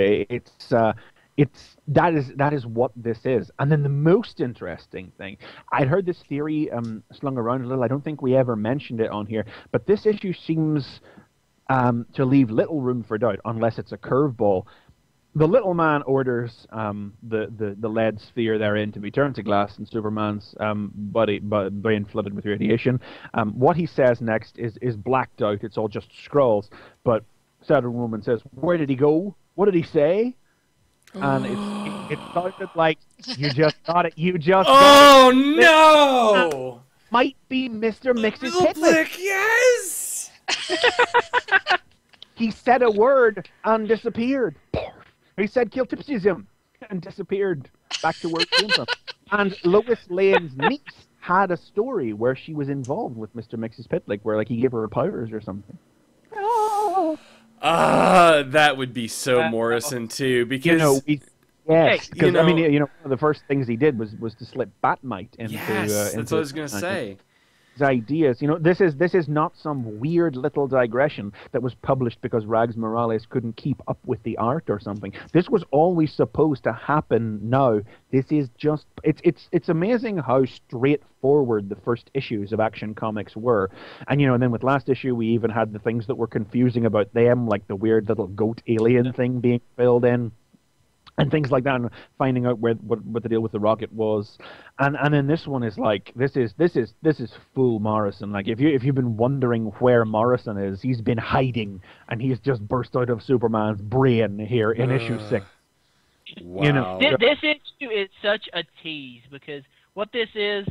That is what this is. And then the most interesting thing, I'd heard this theory slung around a little. I don't think we ever mentioned it on here, but this issue seems to leave little room for doubt, unless it's a curveball. The little man orders the lead sphere therein to be turned to glass, and Superman's brain flooded with radiation. What he says next is blacked out. It's all just scrawls. But Saturn Woman says, "Where did he go? What did he say?" And it sounded like you just got it. You just got it. No! Might be Mr. Mix's Blick, yes! He said a word and disappeared. He said Kiltipsism and disappeared back to where it came from. And Lois Lane's niece had a story where she was involved with Mr. Mix's Pitlick, where like he gave her powers or something. Oh. That would be so Morrison too, because because I mean, one of the first things he did was to slip Batmite into. Yes, that's what I was gonna say. His ideas, this is not some weird little digression that was published because Rags Morales couldn't keep up with the art or something. This was always supposed to happen now. This is just it's amazing how straightforward the first issues of Action Comics were. And and then with last issue we even had the things that were confusing about them, like the weird little goat alien thing being filled in. and things like that, and finding out what the deal with the rocket was, and then this one is like this is full Morrison. Like if you've been wondering where Morrison is, he's been hiding, and he's just burst out of Superman's brain here in issue 6. Wow. You know, This issue is such a tease, because what this is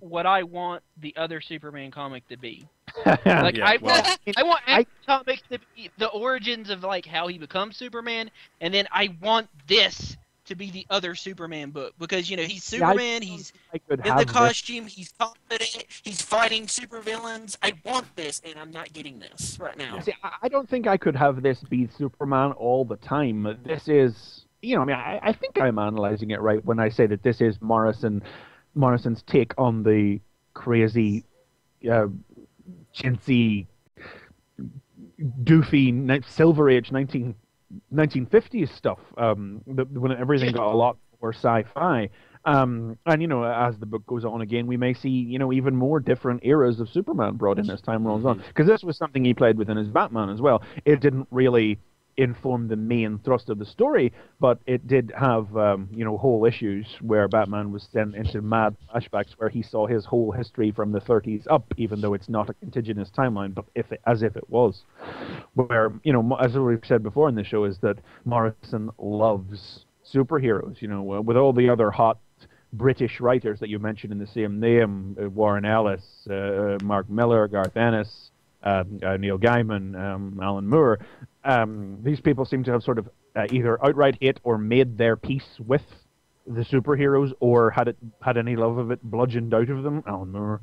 what I want the other Superman comic to be. Like Yeah, I want Action Comics to be the origins of like how he becomes Superman, and then I want this to be the other Superman book, because you know he's Superman, he's in the costume, he's confident, he's fighting supervillains. I want this, and I'm not getting this right now. See, I don't think I could have this be Superman all the time. This is, you know, I mean, I think I'm analyzing it right when I say that this is Morrison's take on the crazy, chintzy, doofy Silver Age 1950s stuff, when everything got a lot more sci-fi. And, you know, as the book goes on again, we may see, you know, even more different eras of Superman brought in as time rolls on. Because this was something he played with in his Batman as well. It didn't really inform the main thrust of the story, but it did have, you know, whole issues where Batman was sent into mad flashbacks where he saw his whole history from the 30s up, even though it's not a continuous timeline, but as if it was. Where, you know, as we've said before in the show, is that Morrison loves superheroes, you know, with all the other hot British writers that you mentioned in the same name, Warren Ellis, Mark Millar, Garth Ennis, Neil Gaiman, Alan Moore. These people seem to have sort of either outright hate or made their peace with the superheroes, or had any love of it bludgeoned out of them. Alan Moore.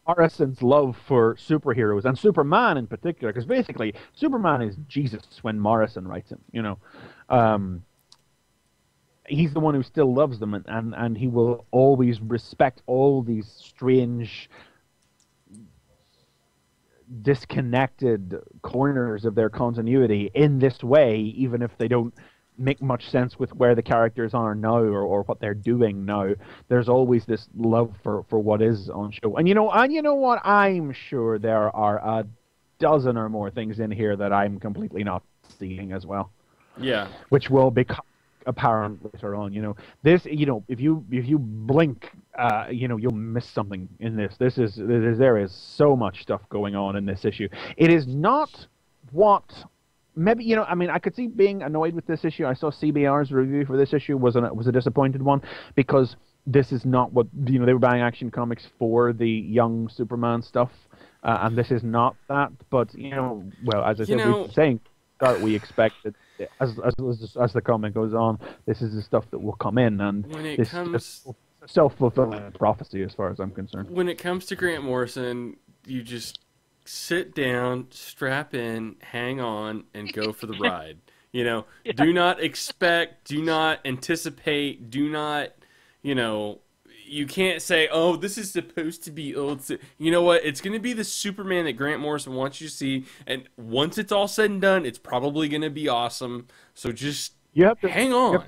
Morrison's love for superheroes, and Superman in particular, because basically Superman is Jesus when Morrison writes him, you know. He's the one who still loves them, and he will always respect all these strange, disconnected corners of their continuity in this way, even if they don't make much sense with where the characters are now or what they're doing now. There's always this love for what is on show. And you know what? I'm sure there are a dozen or more things in here that I'm completely not seeing as well. Yeah. Which will become apparent later on. You know, this, you know, if you blink, you know, you'll miss something in this. There is so much stuff going on in this issue. It is not what maybe, you know, I mean, I could see being annoyed with this issue. I saw CBR's review for this issue was a disappointed one, because this is not what, you know, they were buying Action Comics for the young Superman stuff, and this is not that. But, you know, well, as I said, we've been saying, we expect that as the comic goes on, this is the stuff that will come in, and this is self-fulfilling prophecy as far as I'm concerned. When it comes to Grant Morrison, you just sit down, strap in, hang on, and go for the ride. You know, do not expect, do not anticipate, do not, you know, you can't say, oh, this is supposed to be old. You know what? It's going to be the Superman that Grant Morrison wants you to see, and once it's all said and done, it's probably going to be awesome. So just hang on.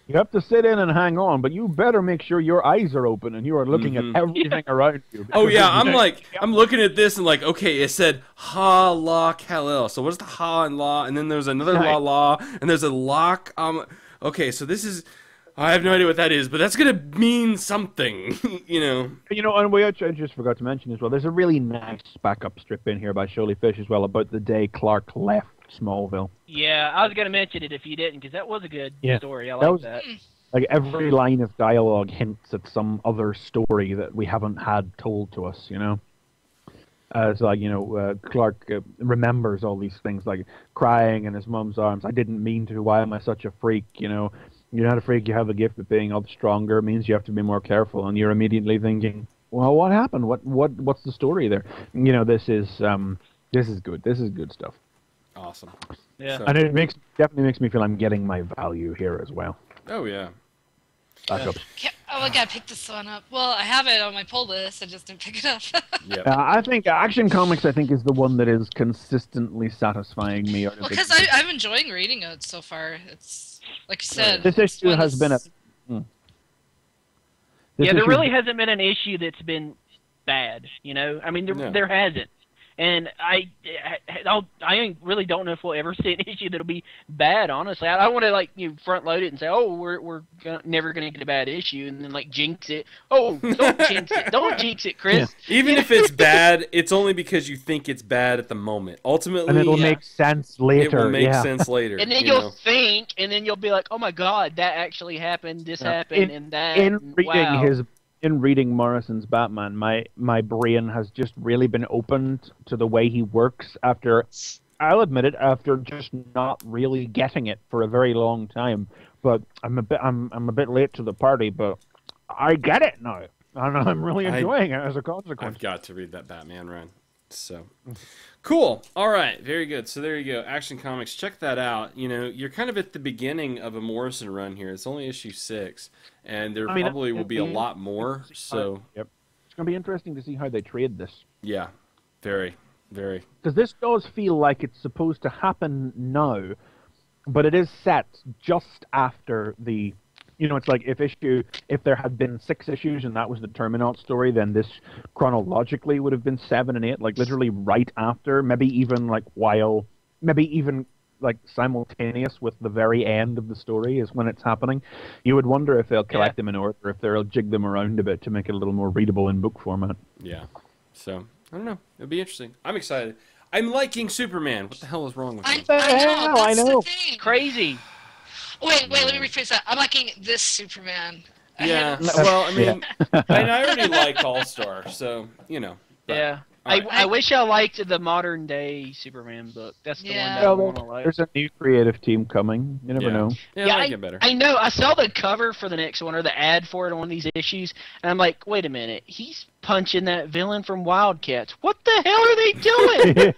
You have to sit in and hang on, but you better make sure your eyes are open and you are looking at everything around you. Oh yeah, I'm looking at this and like, okay, it said ha la Kal-El. So what's the ha and la? And then there's another la, and there's a lock. Okay, so this is, I have no idea what that is, but that's gonna mean something, you know. You know, and we I just forgot to mention as well, there's a really nice backup strip in here by Shirley Fish as well about the day Clark left Smallville. Yeah, I was going to mention it if you didn't, because that was a good story. I like that. Like, every line of dialogue hints at some other story that we haven't had told to us, you know? It's like, you know, Clark remembers all these things, like crying in his mom's arms. I didn't mean to. Why am I such a freak, you know? You're not a freak. You have the gift of being all stronger. It means you have to be more careful. And you're immediately thinking, well, what happened? What's the story there? You know, this is good. This is good stuff. Awesome. Yeah. So, and it definitely makes me feel I'm getting my value here as well. Oh yeah. Backup. I gotta pick this one up. Well, I have it on my pull list. I just didn't pick it up. Yeah. I think Action Comics, is the one that is consistently satisfying me. Well, because I'm enjoying reading it so far. It's like you said. This issue has been there really hasn't been an issue that's been bad. You know, I mean, there hasn't. And I really don't know if we'll ever see an issue that'll be bad. Honestly, I don't want to front load it and say, oh, we're never gonna get a bad issue, and then jinx it. Oh, don't jinx it! Don't jinx it, Chris. Yeah. Even if it's bad, it's only because you think it's bad at the moment. Ultimately, and it'll make sense later. It will make sense later. And then you'll think, and then you'll be like, oh my God, that actually happened. This happened, and that. In reading Morrison's Batman, my brain has just really been opened to the way he works after, I'll admit it, after just not really getting it for a very long time. But I'm a bit late to the party, but I get it now. And I'm really enjoying it as a consequence. I've got to read that Batman run. So cool. All right, very good. So there you go. Action Comics, check that out. You're kind of at the beginning of a Morrison run here. It's only issue 6, and there probably will be a lot more. So yep, it's going to be interesting to see how they trade this. Yeah, very, very. Because this does feel like it's supposed to happen now, but it is set just after the. It's like if there had been 6 issues and that was the Terminaut story, then this chronologically would have been 7 and 8, literally right after, maybe even simultaneous with the very end of the story is when it's happening. You would wonder if they'll collect them in order, or if they'll jig them around a bit to make it a little more readable in book format. Yeah. So, I don't know. It'll be interesting. I'm excited. I'm liking Superman. What the hell is wrong with me? I know. Crazy. Wait, let me rephrase that. I'm liking this Superman. Yeah, well, I mean, I already like All-Star, so, But, yeah. I wish I liked the modern day Superman book. That's the one that I want to like. There's a new creative team coming. You never know. Yeah, it might get better. I know. I saw the cover for the next one, or the ad for it on one of these issues, and I'm like, wait a minute. He's punching that villain from Wildcats. What the hell are they doing?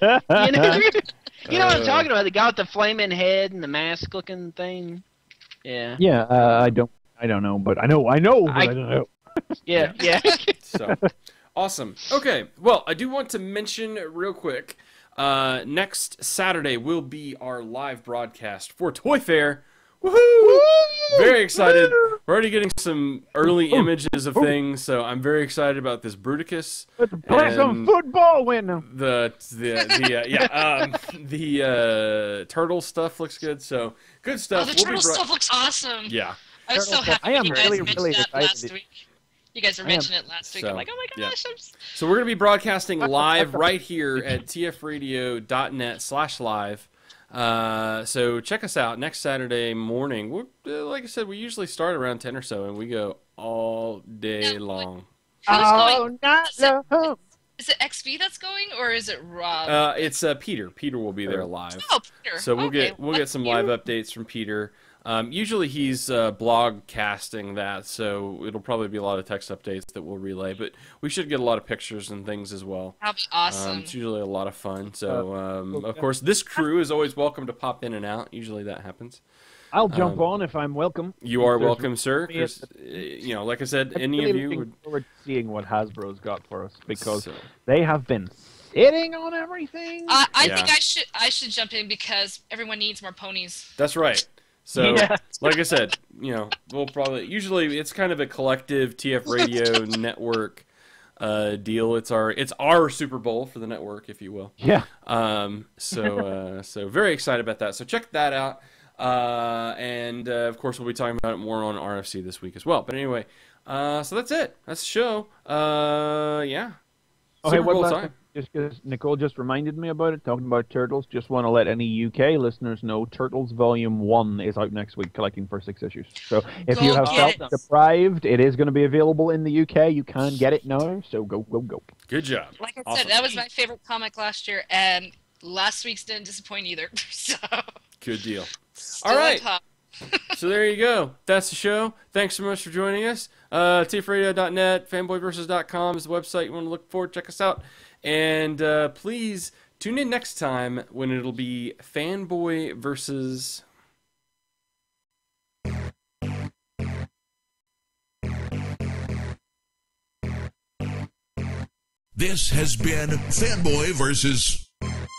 You know what I'm talking about? The guy with the flaming head and the mask-looking thing. Yeah. Yeah, I don't know, but I know, but I don't know. Yeah. So, awesome. Okay, well, I do want to mention real quick, next Saturday will be our live broadcast for Toy Fair. Woohoo! Very excited. We're already getting some early images of things, so I'm very excited about this Bruticus. Let's play some football, win. The turtle stuff looks good. So good stuff. Oh, the turtle stuff looks awesome. Yeah. I was so happy. I am you guys really mentioned that excited. last week. You guys were mentioning it last week. I'm like, oh my gosh. So we're gonna be broadcasting live right here at tfradio.net/live. So check us out next Saturday morning. Like I said, we usually start around 10 or so, and we go all day long. Who's going? Is it XV that's going, or is it Rob? It's Peter. Peter will be there live. Oh, Peter. So we'll get some live updates from Peter. Usually he's blog casting that, so it'll probably be a lot of text updates that we'll relay, but we should get a lot of pictures and things as well. That'll be awesome. It's usually a lot of fun. So, of course, this crew is always welcome to pop in and out. Usually that happens. I'll jump on if I'm welcome. You are welcome, sir. Like I said, any of you would... looking forward to seeing what Hasbro's got for us, because they have been sitting on everything. I think I should jump in because everyone needs more ponies. That's right. So, like I said, we'll probably... Usually, it's kind of a collective TF Radio network deal. It's our Super Bowl for the network, if you will. Yeah. So very excited about that. So check that out. And of course, we'll be talking about it more on RFC this week as well. But anyway, so that's it. That's the show. Yeah. Okay, one last thing. Just because Nicole just reminded me about it, talking about Turtles, just want to let any UK listeners know Turtles Volume 1 is out next week, collecting for 6 issues. So if you have felt deprived, it is going to be available in the UK. You can get it now, so go. Good job. Like I said, that was my favorite comic last year, and last week's didn't disappoint either. So good deal. All right. So there you go. That's the show. Thanks so much for joining us. tfradio.net, fanboyversus.com is the website you want to look for. Check us out. And please tune in next time when it'll be Fanboy Versus... This has been Fanboy Versus.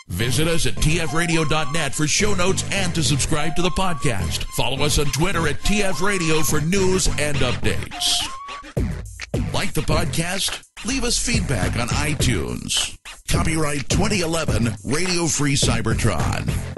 Visit us at tfradio.net for show notes and to subscribe to the podcast. Follow us on Twitter at tfradio for news and updates. Like the podcast? Leave us feedback on iTunes. Copyright 2011 Radio Free Cybertron.